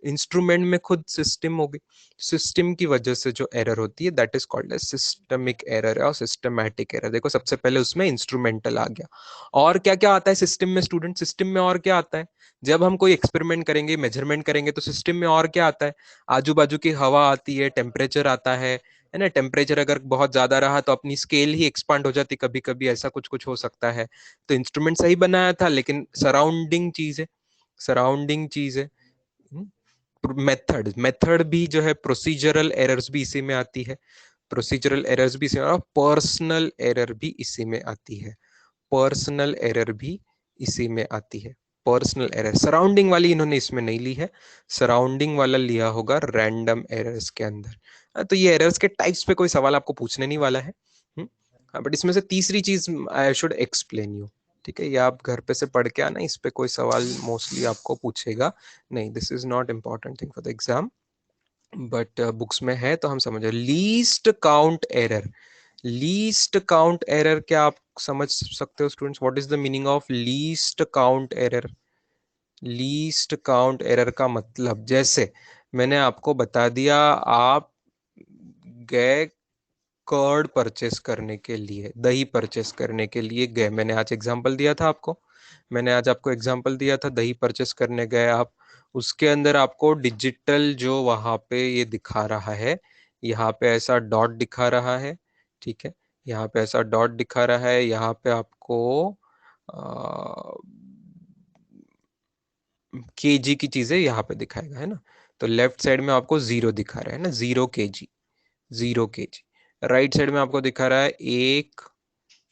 इंस्ट्रूमेंट में खुद सिस्टम होगी. सिस्टम की वजह से जो एरर होती है that is called as systemic error और सिस्टमैटिक एरर. देखो सबसे पहले उसमें इंस्ट्रूमेंटल आ गया. और क्या क्या आता है सिस्टम में स्टूडेंट? सिस्टम में और क्या आता है? जब हम कोई एक्सपेरिमेंट करेंगे, मेजरमेंट करेंगे, तो सिस्टम में और क्या आता है? आजू बाजू की हवा आती है, टेम्परेचर आता है ना. टेम्परेचर अगर बहुत ज्यादा रहा तो अपनी स्केल ही एक्सपांड हो जाती, कभी कभी ऐसा कुछ कुछ हो सकता है. तो इंस्ट्रूमेंट सही बनाया था, लेकिन सराउंडिंग चीज है, सराउंडिंग चीज है. मेथड, मेथड भी जो है, प्रोसीजरल एरर्स भी इसी में आती है. प्रोसीजरल एरर्स भी इसी में, और पर्सनल एरर भी इसी में आती है. पर्सनल एरर भी इसी में आती है. पर्सनल एरर सराउंडिंग वाली इन्होंने इसमें नहीं ली है. सराउंडिंग वाला लिया होगा रैंडम एरर्स के अंदर. तो ये एरर्स के टाइप्स पे कोई सवाल आपको पूछने नहीं वाला है. बट इसमें से तीसरी चीज आई शुड एक्सप्लेन यू. ठीक है, ये आप घर पे से पढ़ के आना. इस पे कोई सवाल मोस्टली आपको पूछेगा नहीं. This is not important thing for the exam, but books में है तो हम समझे. Least count error. Least count error क्या आप समझ सकते हो students? What is the meaning of least count error? Least count error का मतलब, जैसे मैंने आपको बता दिया, आप गए कर्ड परचेस करने के लिए, दही परचेस करने के लिए गए. मैंने आज एग्जांपल दिया था आपको. मैंने आज आपको एग्जांपल दिया था, दही परचेस करने गए आप. उसके अंदर आपको डिजिटल जो वहां पे ये दिखा रहा है, यहाँ पे ऐसा डॉट दिखा रहा है. ठीक है, यहाँ पे ऐसा डॉट दिखा रहा है. यहाँ पे आपको केजी की चीजें यहाँ पे दिखाएगा, है ना. तो लेफ्ट साइड में आपको 0 दिखा रहा है ना, 0 kg, 0 kg. राइट साइड में आपको दिखा रहा है 1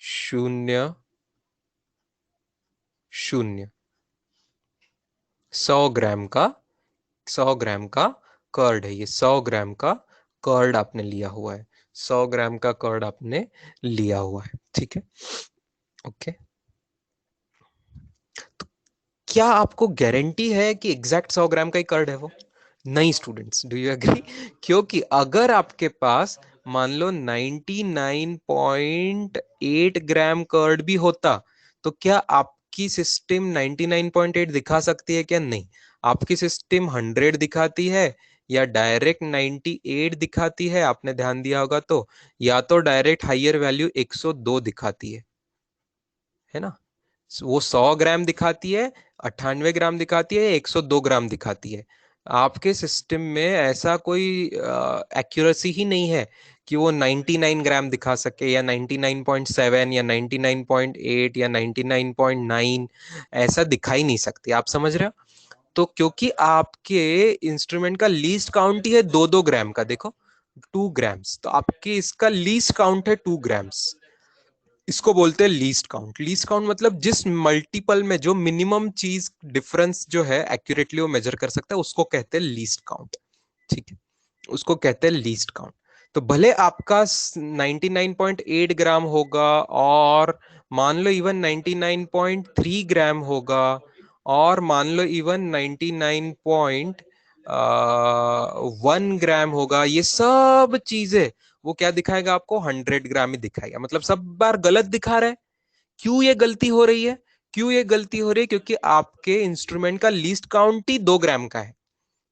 0 0. 100 ग्राम का, 100 ग्राम का कर्ड है ये. 100 ग्राम का कर्ड आपने लिया हुआ है. 100 ग्राम का कर्ड आपने लिया हुआ है. ठीक है, ओके. तो क्या आपको गारंटी है कि एग्जैक्ट 100 ग्राम का ही कर्ड है वो? नहीं स्टूडेंट्स, डू यू एग्री? क्योंकि अगर आपके पास मान लो 99.8 ग्राम कर्ड भी होता, तो क्या आपकी सिस्टम 99.8 दिखा सकती है? क्या नहीं. आपकी सिस्टम 100 दिखाती है या डायरेक्ट 98 दिखाती है. आपने ध्यान दिया होगा तो, या तो डायरेक्ट हाइयर वैल्यू 102 दिखाती है ना. वो 100 ग्राम दिखाती है, 98 ग्राम दिखाती है, 102 ग्राम दिखाती है. आपके सिस्टम में ऐसा कोई एक्यूरेसी ही नहीं है कि वो 99 ग्राम दिखा सके, या 99.7 या 99.8 या 99.9. ऐसा दिखाई नहीं सकती. आप समझ रहे हो? तो क्योंकि आपके इंस्ट्रूमेंट का लीस्ट काउंट ही है 2-2 ग्राम का. देखो 2 ग्राम्स, तो आपके इसका लीस्ट काउंट है 2 ग्राम्स. इसको बोलते हैं लीस्ट काउंट. लीस्ट काउंट मतलब जिस मल्टीपल में जो मिनिमम चीज डिफरेंस जो है एक्यूरेटली वो मेजर कर सकता है, उसको कहते हैं लीस्ट काउंट. ठीक है, उसको कहते हैं लीस्ट काउंट. तो भले आपका 99.8 ग्राम होगा, और मान लो इवन 99.3 ग्राम होगा, और मान लो इवन 99. 1 ग्राम होगा, ये सब चीजें वो क्या दिखाएगा आपको, 100 ग्राम ही दिखाएगा। मतलब सब बार गलत दिखा रहा है। क्यों ये गलती हो रही है? क्यों ये गलती हो रही है? क्योंकि आपके इंस्ट्रूमेंट का लीस्ट काउंट ही 2 ग्राम का है,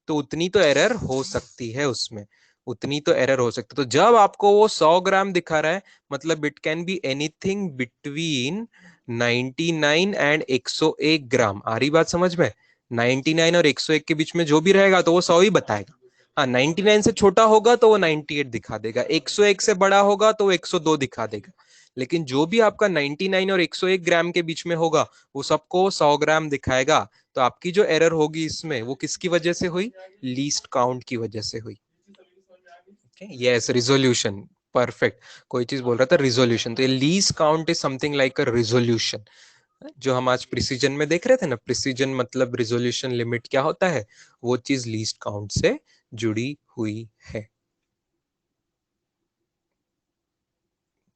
तो उतनी तो एरर हो सकती है उसमें, उतनी तो एरर हो सकती है। तो जब आपको वो 100 ग्राम दिखा रहा है, मतलब it can be anything between 99 and 101 ग्राम। आ रही बात समझ में? 99 और 101 के बीच में जो भी रहेगा तो वो 100 ही बताएगा। हाँ, 99 से छोटा होगा तो वो 98 दिखा देगा, 101 से बड़ा होगा तो वो 102 दिखा देगा। लेकिन जो भी आपका 99 और 101 ग्राम के बीच में होगा वो सबको 100 ग्राम दिखाएगा। तो आपकी जो एरर होगी इसमें वो किसकी वजह से हुई? लीस्ट काउंट की वजह से हुई। Yes, resolution, perfect. कोई चीज बोल रहा था रिजोल्यूशन, तो ये least count is something like a resolution. जो हम आज प्रिसीजन में देख रहे थे ना, प्रिसीजन मतलब रिजोल्यूशन लिमिट क्या होता है, वो चीज लीस्ट काउंट से जुड़ी हुई है।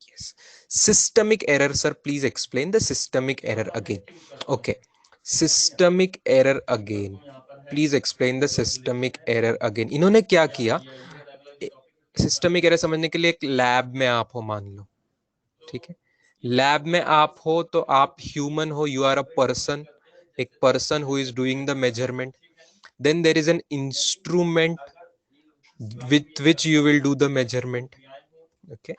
Yes. Systemic error, sir. Please explain the systemic error again. Okay. Systemic error again. Please explain the systemic error again. इन्होंने क्या किया? सिस्टमिक एरर समझने के लिए एक लैब में आप हो मान लो, ठीक है? लैब में आप हो तो आप ह्यूमन हो, यू आर अ पर्सन, एक person who is doing the measurement. Then there is an instrument with which you will do the measurement. Okay.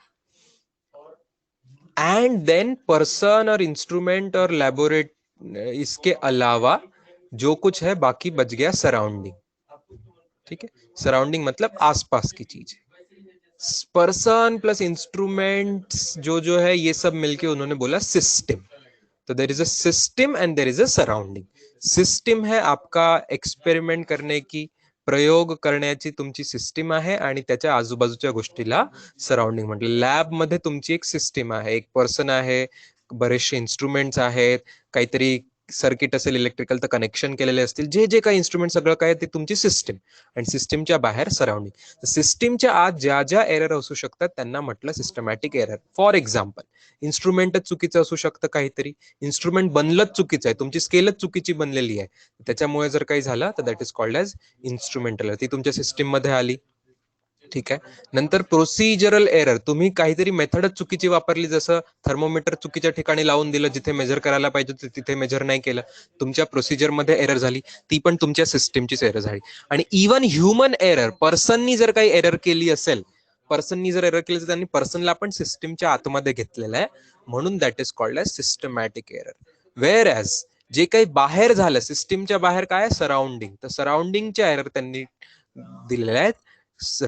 And then person और इंस्ट्रूमेंट और लैबोरेट, इसके अलावा जो कुछ है बाकी बच गया सराउंडिंग, ठीक है? सराउंडिंग मतलब आसपास की चीज। पर्सन प्लस इंस्ट्रूमेंट्स जो है ये सब मिलके उन्होंने बोला सिस्टम. तो there is a system and there is a surrounding. System है आपका एक्सपेरिमेंट करणे की, प्रयोग करण्याची तुमची सिस्टीम आहे, आणि त्याच्या आजूबाजूच्या गोष्टीला सराउंडिंग म्हटलं. लॅब मध्ये तुमची एक सिस्टीम आहे, एक पर्सन आहे, बरेचसे इन्स्ट्रुमेंट्स आहेत, काहीतरी सर्किट असेल इलेक्ट्रिकल तर कनेक्शन केलेले असतील, जे जे काही इन्स्ट्रुमेंट सगळं काय ते तुमची सिस्टीम, आणि सिस्टीमच्या बाहेर सराउंडिंग. सिस्टीमच्या आत ज्या ज्या एरर असू शकतात त्यांना म्हटलं सिस्टमॅटिक एरर. फॉर एक्झाम्पल, इन्स्ट्रुमेंटच चुकीचं असू शकतं, काहीतरी इन्स्ट्रुमेंट बनलंच चुकीचं आहे, तुमची स्केलच चुकीची बनलेली आहे, त्याच्यामुळे जर काही झालं तर that is called as instrumental. ती तुमच्या सिस्टीम मध्ये आली, ठीक आहे? नंतर प्रोसिजरल एरर, तुम्ही काहीतरी मेथडच चुकीची वापरली, जसं थर्मोमीटर चुकीच्या ठिकाणी लावून दिलं, जिथे मेजर करायला पाहिजे तिथे मेजर नाही केलं, तुमच्या प्रोसिजर मध्ये एरर झाली, ती पण तुमच्या सिस्टीमचीच एरर झाली. आणि इव्हन ह्युमन एरर, पर्सननी जर काही एरर केली असेल, पर्सननी जर एरर केली तर त्यांनी पर्सनला पण सिस्टीमच्या आतमध्ये घेतलेलं आहे, म्हणून that is called as systematic error. Whereas जे काही बाहेर झालं, सिस्टीमच्या बाहेर काय, सराउंडिंग, तर सराउंडिंगच्या एरर त्यांनी दिलेल्या आहेत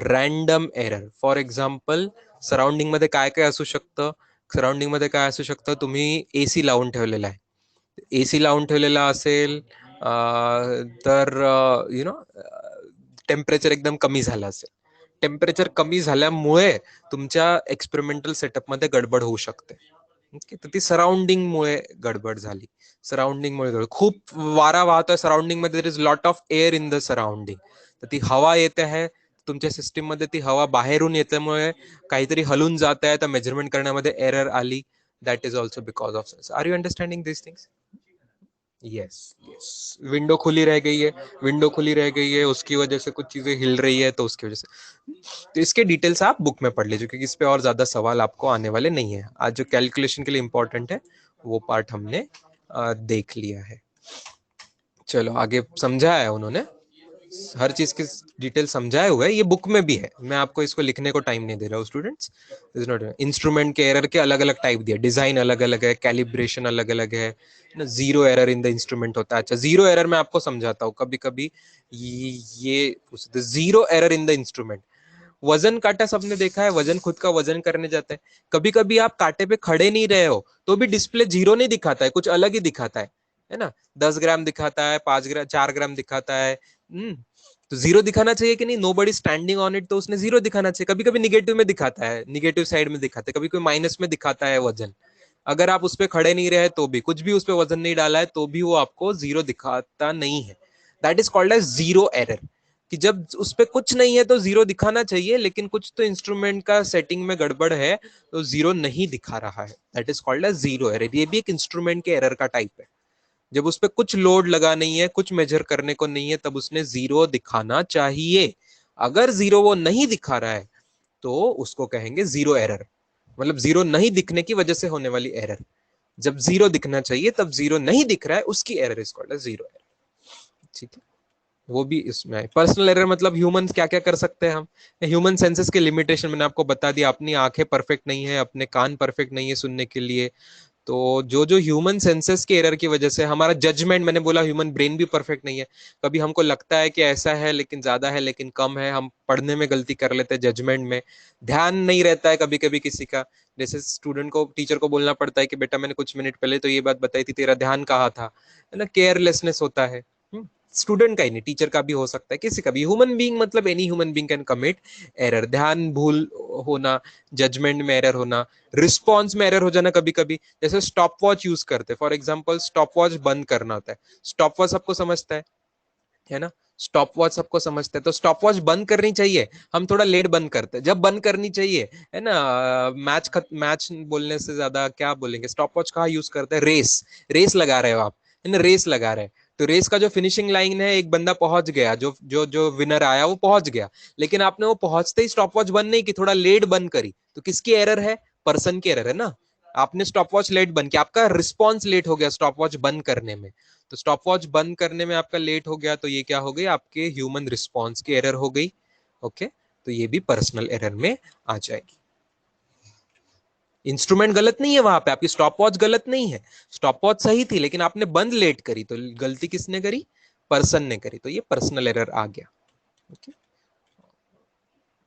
random error. For example, surrounding मध्ये काय काय असू शकतं? सराउंडिंग मध्ये काय असू शकतं? तुम्ही एसी लावून ठेवलेला आहे, एसी लावून ठेवलेला असेल तर यु नो टेम्परेचर एकदम कमी झालं असेल, टेम्परेचर कमी झाल्यामुळे तुमच्या एक्सपेरिमेंटल सेटअपमध्ये गडबड होऊ शकते. तर ती सराउंडिंग मुळे गडबड झाली, सराउंडिंग मुळे खूप वारा वाहतोय सराउंडिंग मध्ये, there is lot of air in the surrounding, तर ती हवा येते आहे तुमच्या सिस्टीम मध्ये, ती हवा बाहेरून येल्यामुळे काहीतरी हलून जात आहे, तर मेजरमेंट करण्यामध्ये एरर आली. That is also because of. Are you understanding this things? Yes, yes. Window खुली रह गई है, विंडो खुली रह गई है, उसकी वजह से कुछ चीजें हिल रही है, तो उसकी वजह से. तो इसके डिटेल्स आप बुक में पढ़ लीजिए, क्योंकि इस पे और ज्यादा सवाल आपको आने वाले नहीं है. आज जो कैलकुलेशन के लिए इंपॉर्टेंट है वो पार्ट हमने देख लिया है. चलो आगे समझाया है उन्होंने, हर चीज की डिटेल समझाए हुए है, ये बुक में भी है, मैं आपको इसको लिखने को टाइम नहीं दे रहा हूँ स्टूडेंट्स. Is not. इंस्ट्रूमेंट के एरर के अलग अलग टाइप दिए, डिजाइन अलग अलग है, कैलिब्रेशन अलग अलग है ना. Zero error in the instrument होता है. अच्छा, जीरो एरर मैं आपको समझाता हूँ. कभी कभी ये zero error in the instrument, वजन काटा सबने देखा है, वजन खुद का वजन करने जाते हैं, कभी कभी आप कांटे पे खड़े नहीं रहे हो तो भी डिस्प्ले जीरो नहीं दिखाता है, कुछ अलग ही दिखाता है ना. 10 ग्राम दिखाता है, 5 ग्राम, 4 ग्राम दिखाता है. तो जीरो दिखाना चाहिए कि नहीं? Nobody standing on it, तो उसने जीरो दिखाना चाहिए. कभी कभी निगेटिव में दिखाता है, निगेटिव साइड में दिखाता है, कभी कोई माइनस में दिखाता है वजन. अगर आप उस पर खड़े नहीं रहे तो भी, कुछ भी उस पर वजन नहीं डाला है तो भी वो आपको जीरो दिखाता नहीं है. That is called as zero error. कि जब उस पर कुछ नहीं है तो जीरो दिखाना चाहिए, लेकिन कुछ तो इंस्ट्रूमेंट का सेटिंग में गड़बड़ है तो जीरो नहीं दिखा रहा है. That is called as zero error. ये भी एक इंस्ट्रूमेंट के एरर का टाइप है. जब उस पर कुछ लोड लगा नहीं है, कुछ मेजर करने को नहीं है, तब उसने जीरो दिखाना चाहिए। अगर जीरो वो नहीं दिखा रहा है तो उसको कहेंगे जीरो एरर, मतलब जीरो नहीं दिखने की वजह से होने वाली एरर। जब जीरो दिखना चाहिए तब जीरो नहीं दिख रहा है, उसकी error is called zero error. ठीक है, वो भी इसमें है। पर्सनल एरर मतलब ह्यूमन क्या क्या कर सकते हैं हम, ह्यूमन सेंसेस के लिमिटेशन मैंने आपको बता दिया। अपनी आंखें परफेक्ट नहीं है, अपने कान परफेक्ट नहीं है सुनने के लिए, तो जो जो ह्यूमन सेंसेस के एरर की वजह से हमारा जजमेंट, मैंने बोला ह्यूमन ब्रेन भी परफेक्ट नहीं है, कभी हमको लगता है कि ऐसा है लेकिन ज्यादा है लेकिन कम है, हम पढ़ने में गलती कर लेते हैं, जजमेंट में ध्यान नहीं रहता है कभी कभी किसी का। जैसे स्टूडेंट को, टीचर को बोलना पड़ता है कि बेटा मैंने कुछ मिनट पहले तो ये बात बताई थी, तेरा ध्यान कहाँ था, है ना, केयरलेसनेस होता है। स्टूडेंट का ही नहीं, टीचर का भी हो सकता है, किसी का भी, ह्यूमन बीइंग मतलब any human being can commit error, ध्यान भूल होना, जजमेंट में एरर होना, रिस्पॉन्स में एरर हो जाना कभी कभी। जैसे स्टॉप वॉच यूज करते हैं, फॉर एग्जांपल स्टॉप वॉच बंद करना होता है, स्टॉप वॉच सबको समझता है ना, स्टॉप वॉच सबको समझते हैं, तो स्टॉप वॉच बंद करनी चाहिए, हम थोड़ा लेट बंद करते हैं, जब बंद करनी चाहिए, है ना, मैच बोलने से ज्यादा क्या बोलेंगे, स्टॉप वॉच कहाँ यूज करते हैं, रेस, रेस लगा रहे हो आप, है ना, रेस लगा रहे हैं, तो रेस का जो फिनिशिंग लाइन है, एक बंदा पहुंच गया, जो जो जो विनर आया वो पहुंच गया, लेकिन आपने वो पहुंचते ही स्टॉप वॉच बंद नहीं की, थोड़ा लेट बंद करी, तो किसकी एरर है, पर्सन की एरर है ना। आपने स्टॉप वॉच लेट बंद किया, आपका रिस्पॉन्स लेट हो गया स्टॉप वॉच बंद करने में, तो स्टॉप वॉच बंद करने में आपका लेट हो गया, तो ये क्या हो गई, आपके ह्यूमन रिस्पॉन्स की एरर हो गई। ओके, तो ये भी पर्सनल एरर में आ जाएगी। इंस्ट्रूमेंट गलत नहीं है वहां पे, आपकी स्टॉप वॉच गलत नहीं है, स्टॉप वॉच सही थी लेकिन आपने बंद लेट करी, तो गलती किसने करी, पर्सन ने करी, तो ये पर्सनल एरर आ गया। ओके,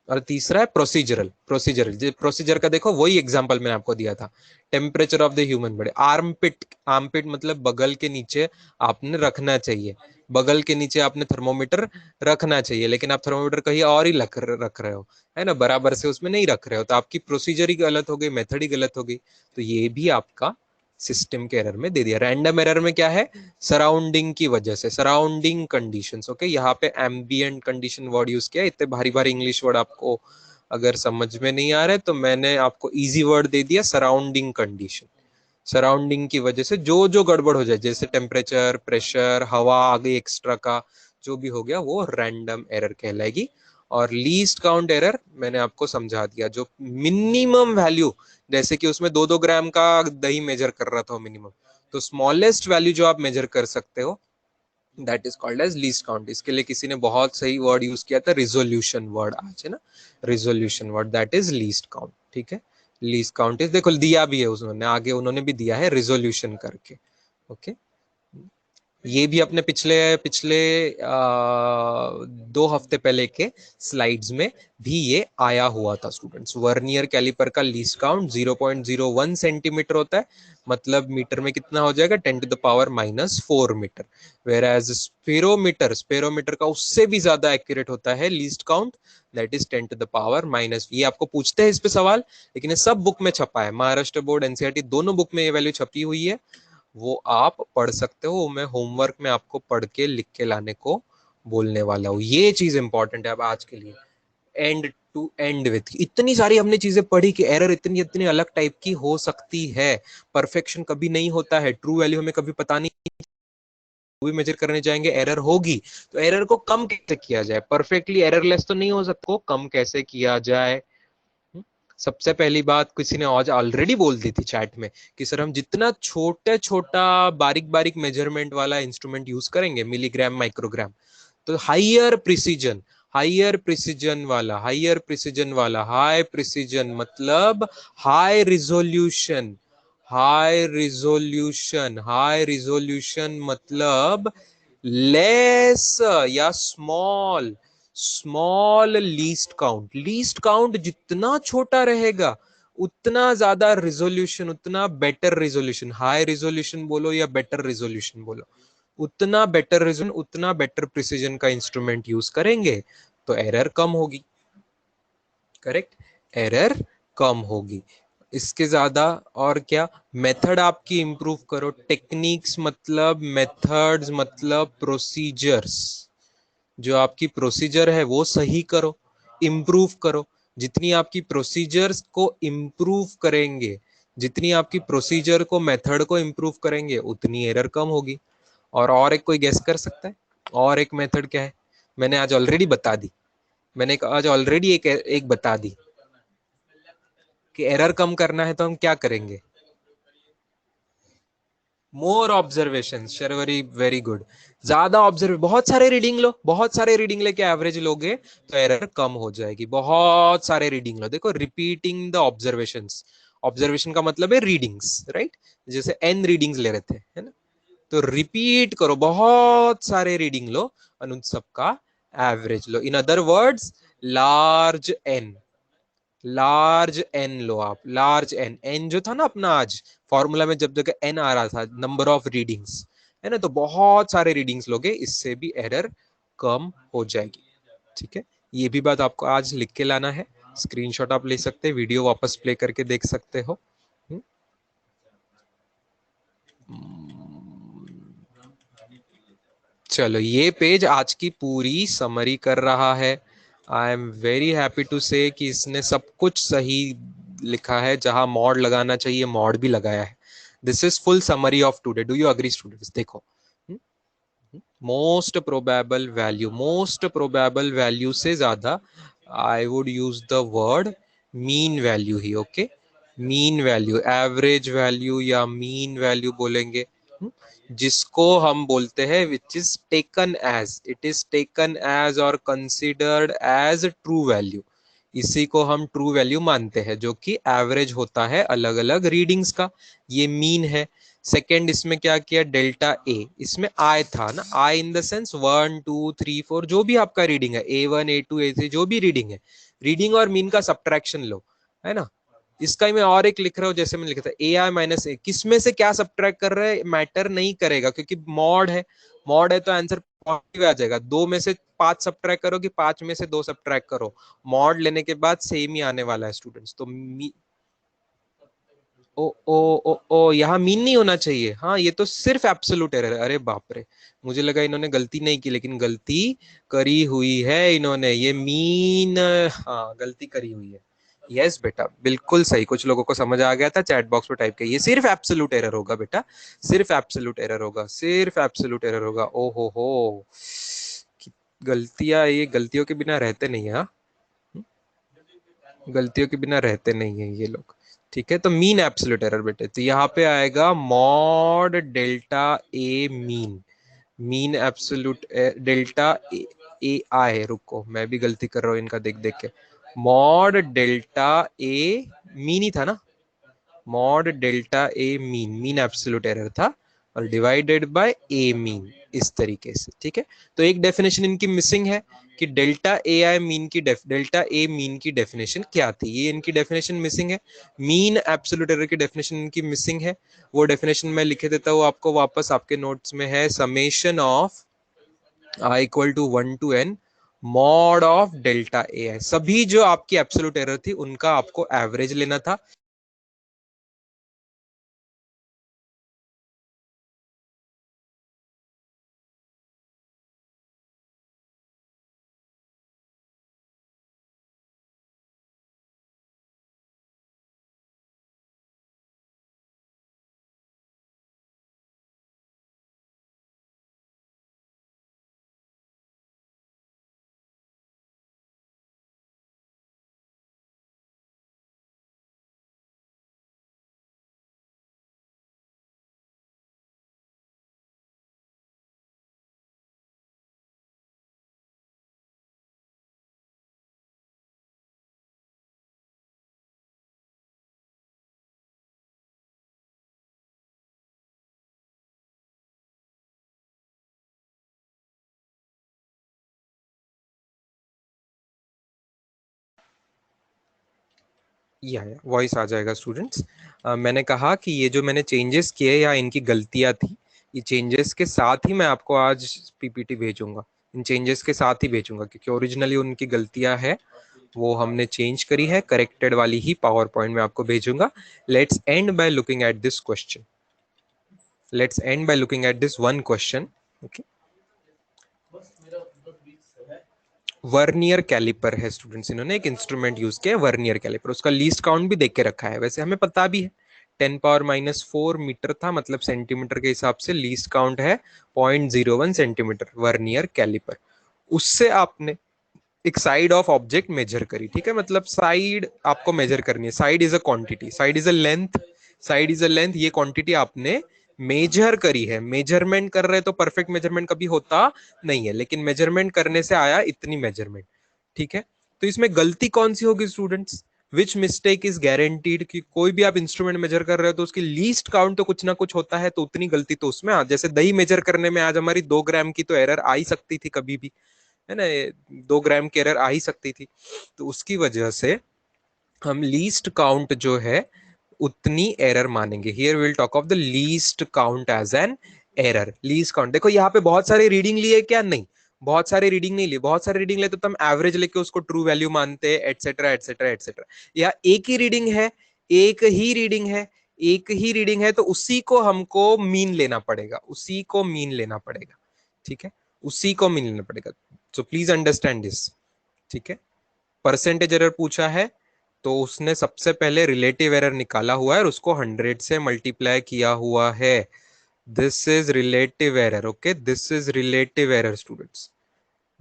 और तीसरा है प्रोसीजरल। प्रोसीजरल, प्रोसीजर का देखो वही एग्जांपल मैंने आपको दिया था, temperature of the human body, armpit, armpit मतलब बगल के नीचे आपने रखना चाहिए, बगल के नीचे आपने थर्मोमीटर रखना चाहिए, लेकिन आप थर्मोमीटर कहीं और ही रख रहे हो, है ना, बराबर से उसमें नहीं रख रहे हो, तो आपकी प्रोसीजर ही गलत हो गई, मेथड ही गलत हो गई, तो ये भी आपका सिस्टम के एरर में दे दिया। रैंडम एरर में क्या है, सराउंडिंग की वजह से, सराउंडिंग कंडीशंस। ओके, यहाँ पे एम्बिएंट कंडीशन वर्ड यूज किया, इतने भारी भारी इंग्लिश वर्ड आपको अगर समझ में नहीं आ रहे तो मैंने आपको इजी वर्ड दे दिया, सराउंडिंग कंडीशन। सराउंडिंग की वजह से जो जो गड़बड़ हो जाए, जैसे टेम्परेचर, प्रेशर, हवा आ गई एक्स्ट्रा का, जो भी हो गया वो रैंडम एरर कहलाएगी। और लीस्ट काउंट एरर मैंने आपको समझा दिया, जो मिनिमम वैल्यू, जैसे कि उसमें 2-2 ग्राम का दही मेजर कर रहा था मिनिमम, तो स्मॉलेस्ट वैल्यू जो आप मेजर कर सकते हो that is called as least count. इसके लिए किसी ने बहुत सही वर्ड यूज किया था, रिजोल्यूशन वर्ड, आज है ना, resolution word, that is least count. ठीक है, लीस्ट काउंट इज, देखो दिया भी है उसने आगे, उन्होंने भी दिया है रिजोल्यूशन करके। ओके, ये भी अपने पिछले पिछले 2 हफ्ते पहले के स्लाइड्स में भी ये आया हुआ था स्टूडेंट्स। वर्नियर कैलिपर का लीस्ट काउंट 0.01 सेंटीमीटर होता है, मतलब मीटर में कितना हो जाएगा, 10⁻⁻⁴ metre. Whereas spherometer, spherometer का उससे भी ज्यादा एक्यूरेट होता है लीस्ट काउंट, दैट इज 10⁻⁻, ये आपको पूछते हैं इस पे सवाल, लेकिन ये सब बुक में छपा है, महाराष्ट्र बोर्ड, एनसीईआरटी दोनों बुक में ये वैल्यू छपी हुई है, वो आप पढ़ सकते हो, मैं होमवर्क में आपको पढ़ के लिख के लाने को बोलने वाला हूँ, ये चीज इंपॉर्टेंट है अब आज के लिए। एंड टू एंड विथ, इतनी सारी हमने चीजें पढ़ी कि एरर इतनी इतनी अलग टाइप की हो सकती है, परफेक्शन कभी नहीं होता है, ट्रू वैल्यू हमें कभी पता नहीं, भी मेजर करने जाएंगे एरर होगी, तो एरर को कम कैसे किया जाए, परफेक्टली एररलेस तो नहीं हो सकता, कम कैसे किया जाए। सबसे पहली बात किसी ने आज ऑलरेडी बोल दी थी चैट में कि सर हम जितना छोटे छोटा बारीक बारीक मेजरमेंट वाला इंस्ट्रूमेंट यूज करेंगे, मिलीग्राम, माइक्रोग्राम, तो हायर प्रिसीजन वाला, हाई प्रिसीजन मतलब हाई रिजोल्यूशन, हाई रिजोल्यूशन मतलब लेस या small, small least count, least count जितना छोटा रहेगा उतना ज्यादा रिजोल्यूशन, उतना बेटर रिजोल्यूशन, हाई रिजोल्यूशन बोलो या बेटर रिजोल्यूशन बोलो, उतना बेटर रिजोल्यूशन, उतना बेटर प्रिसीजन का इंस्ट्रूमेंट यूज करेंगे तो एरर कम होगी। करेक्ट, एरर कम होगी, इसके ज्यादा और क्या, मेथड आपकी इंप्रूव करो, टेक्निक्स मतलब मेथड्स मतलब प्रोसीजर्स, जो आपकी प्रोसीजर है वो सही करो, इम्प्रूव करो, जितनी आपकी प्रोसीजर्स को इम्प्रूव करेंगे, जितनी आपकी प्रोसीजर को, मेथड को इम्प्रूव करेंगे, उतनी एरर कम होगी। और एक कोई गेस कर सकता है? और एक मेथड क्या है? मैंने आज ऑलरेडी बता दी, मैंने आज ऑलरेडी एक बता दी कि एरर कम करना है तो हम क्या करेंगे? मोर ऑब्जर्वेशन। Sharvari very good. ज्यादा ऑब्जर्व, बहुत सारे रीडिंग लो, बहुत सारे रीडिंग लेके एवरेज लोगे तो एरर कम हो जाएगी। बहुत सारे रीडिंग लो, देखो रिपीटिंग द ऑब्जर्वेशंस। ऑब्जर्वेशन का मतलब है रीडिंग्स, राइट? जैसे एन रीडिंग्स ले रहे थे, है ना? तो रिपीट करो, बहुत सारे रीडिंग लो और उन सबका एवरेज लो। In other words, large N, large N लो आप, लार्ज एन। एन जो था ना अपना आज फॉर्मूला में, जब जगह एन आ रहा था, नंबर ऑफ रीडिंग्स, है ना? तो बहुत सारे रीडिंग्स लोगे, इससे भी एरर कम हो जाएगी। ठीक है, ये भी बात आपको आज लिख के लाना है। स्क्रीनशॉट आप ले सकते हैं, वीडियो वापस प्ले करके देख सकते हो। चलो, ये पेज आज की पूरी समरी कर रहा है। I am very happy to say कि इसने सब कुछ सही लिखा है, जहां मॉड लगाना चाहिए मॉड भी लगाया है। This is full summary of today. Do you agree students? देखो, मोस्ट प्रोबेबल वैल्यू से ज्यादा I would use the word mean value ही। Okay, mean value, average value या मीन वैल्यू बोलेंगे, जिसको हम बोलते हैं which is taken as, it is taken as और कंसिडर्ड एज ट्रू वैल्यू। इसी को हम ट्रू वैल्यू मानते हैं, जो कि एवरेज होता है अलग अलग रीडिंग्स का। ये मीन है। सेकेंड, इसमें क्या किया? डेल्टा ए, इसमें आई था ना, आई इन द सेंस 1 2 3 4, जो भी आपका रीडिंग है, A1 A2 A3, जो भी रीडिंग है, रीडिंग और मीन का सब्ट्रैक्शन लो, है ना? इसका ही मैं और एक लिख रहा हूँ, जैसे मैंने लिखा था AI-A, किस में से क्या सब्ट्रैक्ट कर रहे हैं मैटर नहीं करेगा, क्योंकि मॉड है। मॉड है तो आंसर पॉजिटिव आ जाएगा। 2 में से 5 सब्ट्रैक्ट करो कि 5 में से 2 सब्ट्रैक्ट करो, मॉड लेने के बाद सेम ही आने वाला है स्टूडेंट्स। तो ओ ओ ओ ओ, यहाँ मीन नहीं होना चाहिए। हाँ, ये तो सिर्फ एब्सोल्यूट एरर है। अरे बाप रे, मुझे लगा इन्होंने गलती नहीं की, लेकिन गलती करी हुई है इन्होंने। ये मीन, हाँ, गलती करी हुई है। यस बेटा, बिल्कुल सही। कुछ लोगों को समझ आ गया था, चैट बॉक्स में टाइप किया। ये सिर्फ एब्सोल्यूट एरर होगा बेटा, सिर्फ एब्सोल्यूट एरर होगा, सिर्फ एब्सोल्यूट एरर होगा। ओ हो, गलतियां, ये गलतियों के बिना रहते नहीं है। हाँ, गलतियों के बिना रहते नहीं है ये लोग। ठीक है, तो मीन एब्सोल्यूट एरर बेटे, तो यहाँ पे आएगा mod delta a mean. Mean absolute delta A, ए आई, रुको मैं भी गलती कर रहा हूँ इनका देख देख के। Mod delta a mean he था ना, mod delta a mean, mean absolute error था, और डिवाइडेड बाय ए मीन, इस तरीके से। ठीक है, तो एक डेफिनेशन इनकी मिसिंग है कि डेल्टा ए आई मीन की डेल्टा ए मीन की डेफिनेशन क्या थी, ये इनकी डेफिनेशन मिसिंग है। मीन एब्सोल्यूट एरर की डेफिनेशन इनकी मिसिंग है। वो डेफिनेशन मैं लिखे देता हूँ आपको वापस, आपके नोट्स में है। Summation of I equal to 1 to n mod of delta A I. सभी जो आपकी एब्सोल्यूट एरर थी उनका आपको एवरेज लेना था। या वॉइस आ जाएगा स्टूडेंट्स। मैंने कहा कि ये जो मैंने चेंजेस किए या इनकी गलतियां थी, ये चेंजेस के साथ ही मैं आपको आज पीपीटी भेजूंगा। इन चेंजेस के साथ ही भेजूंगा, क्योंकि ओरिजिनली उनकी गलतियां है, वो हमने चेंज करी है। करेक्टेड वाली ही पावर पॉइंट में आपको भेजूंगा। Let's end by looking at this question. Let's end by looking at this one question. Okay, vernier caliper है स्टूडेंट्स, इन्होंने एक इंस्ट्रूमेंट यूज किया है वर्नियर कैलिपर, उसका लीस्ट काउंट भी देख के रखा है, वैसे हमें पता भी है। 10⁻⁴ मीटर था, मतलब सेंटीमीटर के हिसाब से लीस्ट काउंट है 0.01 सेंटीमीटर वर्नियर कैलिपर। उससे आपने एक साइड ऑफ ऑब्जेक्ट मेजर करी, ठीक है, मतलब साइड आपको मेजर करनी है। Side is a quantity, side is a length, side is a length, ये क्वांटिटी आपने मेजर करी है। मेजरमेंट कर रहे तो परफेक्ट मेजरमेंट कभी होता नहीं है, लेकिन मेजरमेंट करने से आया इतनी मेजरमेंट, ठीक है। तो इसमें गलती कौन सी होगी students? Which mistake is guaranteed? कि कोई भी आप इंस्ट्रूमेंट मेजर कर रहे हो तो उसकी लीस्ट काउंट तो कुछ ना कुछ होता है, तो उतनी गलती तो उसमें जैसे दही मेजर करने में आज हमारी 2 ग्राम की तो एरर आ ही सकती थी कभी भी, है ना, 2 ग्राम की एरर आ ही सकती थी। तो उसकी वजह से हम लीस्ट काउंट जो है उतनी एरर मानेंगे। Here will talk of the least count as an error. Least count, देखो यहाँ पे बहुत सारे रीडिंग लिए क्या? नहीं, बहुत सारे रीडिंग नहीं लिए। बहुत सारे रीडिंग ले तो तुम एवरेज लेके उसको ट्रू वैल्यू मानते, एटसेट्रा एटसेट्रा एटसेट्रा। या एक ही रीडिंग है, एक ही रीडिंग है, एक ही रीडिंग है, तो उसी को हमको मीन लेना पड़ेगा, उसी को मीन लेना पड़ेगा, ठीक है, उसी को मीन लेना पड़ेगा। सो प्लीज अंडरस्टैंड दिस, ठीक है। परसेंटेज एरर पूछा है तो उसने सबसे पहले रिलेटिव एरर निकाला हुआ है और उसको 100 से मल्टीप्लाई किया हुआ है। This is relative error, okay, this is relative error students,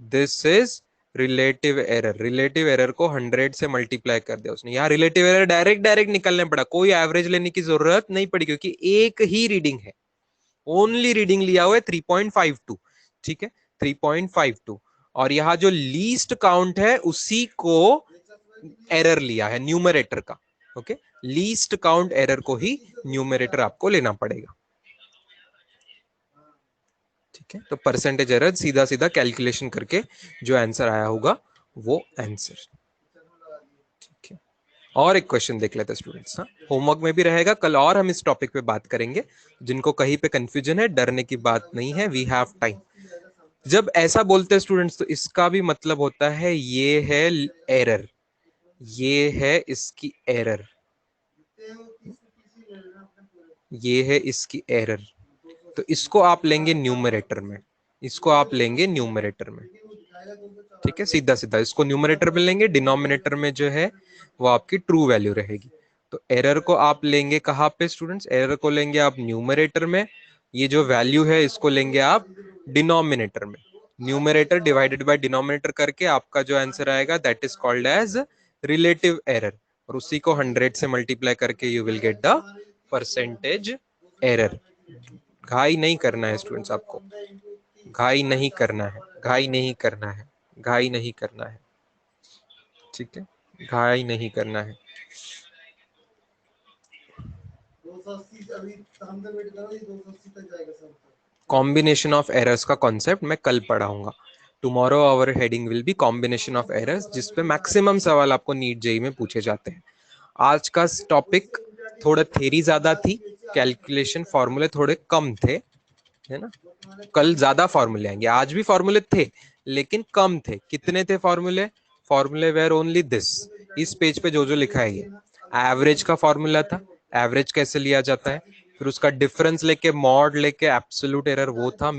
this is relative error. Relative error को 100 से मल्टीप्लाई कर दिया उसने। यहाँ रिलेटिव एरर डायरेक्ट डायरेक्ट निकलने पड़ा, कोई एवरेज लेने की जरूरत नहीं पड़ी, क्योंकि एक ही रीडिंग है, ओनली रीडिंग लिया हुआ है 3.52, ठीक है, 3.52। और यहाँ जो लीस्ट काउंट है उसी को एरर लिया है न्यूमरेटर का, ओके, लीस्ट काउंट एरर को ही न्यूमरेटर आपको लेना पड़ेगा, ठीक है। तो परसेंटेज एरर सीधा सीधा कैलकुलेशन करके जो आंसर आया होगा वो आंसर, ठीक है। और एक क्वेश्चन देख लेते हैं स्टूडेंट्स, हाँ, होमवर्क में भी रहेगा कल, और हम इस टॉपिक पे बात करेंगे। जिनको कहीं पे कंफ्यूजन है, डरने की बात नहीं है, वी हैव टाइम। जब ऐसा बोलते हैं स्टूडेंट्स तो इसका भी मतलब होता है ये है एरर, ये है इसकी एरर, ये है इसकी एरर। तो इसको आप लेंगे न्यूमरेटर में, इसको आप लेंगे न्यूमरेटर में, ठीक है, सीधा सीधा इसको न्यूमरेटर में लेंगे, डिनोमिनेटर में जो है वो आपकी ट्रू वैल्यू रहेगी। तो एरर को आप लेंगे कहाँ पे स्टूडेंट्स? एरर को लेंगे आप न्यूमरेटर में, ये जो वैल्यू है इसको लेंगे आप डिनोमिनेटर में। न्यूमरेटर डिवाइडेड बाय डिनोमिनेटर करके आपका जो आंसर आएगा that is called as relative error, और उसी को 100 से मल्टीप्लाई करके you will get the percentage error. घाई नहीं करना है स्टूडेंट्स आपको, घाई नहीं करना है, घाई नहीं करना है, घाई नहीं करना है, ठीक है, घाई नहीं करना है। कॉम्बिनेशन ऑफ एरर्स का कॉन्सेप्ट मैं कल पढ़ाऊंगा। Tomorrow our heading will be combination of errors, जिसपे मैक्सिमम सवाल आपको नीट जेई में पूछे जाते हैं। आज का टॉपिक थोड़ा थेरी ज्यादा थी, कैलकुलेशन फॉर्मूले थोड़े कम थे, है ना। कल ज्यादा फॉर्मूले आएंगे, आज भी फॉर्मूले थे लेकिन कम थे। कितने थे फॉर्मूले? फॉर्मूले वेर ओनली दिस, इस पेज पे जो जो लिखा है ये एवरेज का फॉर्मूला था। एवरेज कैसे लिया जाता है, फिर उसका डिफरेंस लेके मॉड लेके एब्सोल्यूट एरर वो था,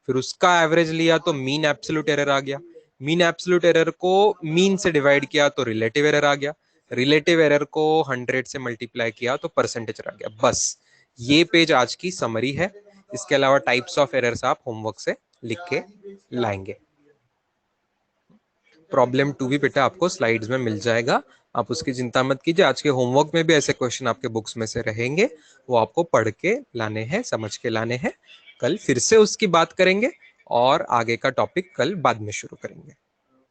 फिर उसका एवरेज लिया तो मीन एब्सोल्यूट एरर आ गया, मीन एब्सोल्यूट एरर को मीन से डिवाइड किया तो रिलेटिव एरर आ गया, रिलेटिव एरर को 100 से मल्टीप्लाई किया तो परसेंटेज आ गया। बस ये पेज आज की समरी है। इसके अलावा टाइप्स ऑफ एरर्स आप होमवर्क से लिख के लाएंगे। प्रॉब्लम 2 भी बेटा आपको स्लाइड्स में मिल जाएगा, आप उसकी चिंता मत कीजिए। आज के होमवर्क में भी ऐसे क्वेश्चन आपके बुक्स में से रहेंगे, वो आपको पढ़ के लाने हैं, समझ के लाने हैं। कल फिर से उसकी बात करेंगे और आगे का टॉपिक कल बाद में शुरू करेंगे।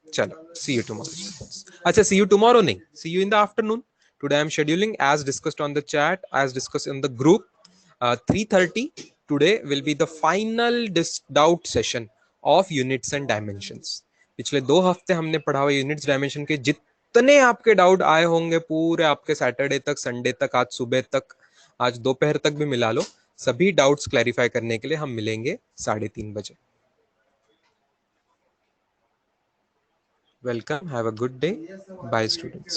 चलो, सी यू टुमारो। अच्छा, सी यू टुमारो नहीं, see you in the afternoon. Today I am scheduling as discussed on the chat, as discussed in the group, 3:30 today will be the final doubt session of units and dimensions. पिछले 2 हफ्ते हमने पढ़ा हुआ units dimension के जितने आपके doubt आए होंगे पूरे आपके सैटरडे तक, संडे तक, आज सुबह तक, आज दोपहर तक भी मिला लो, सभी डाउट्स क्लैरिफाई करने के लिए हम मिलेंगे 3:30 बजे। Welcome. Have a good day. Bye, students.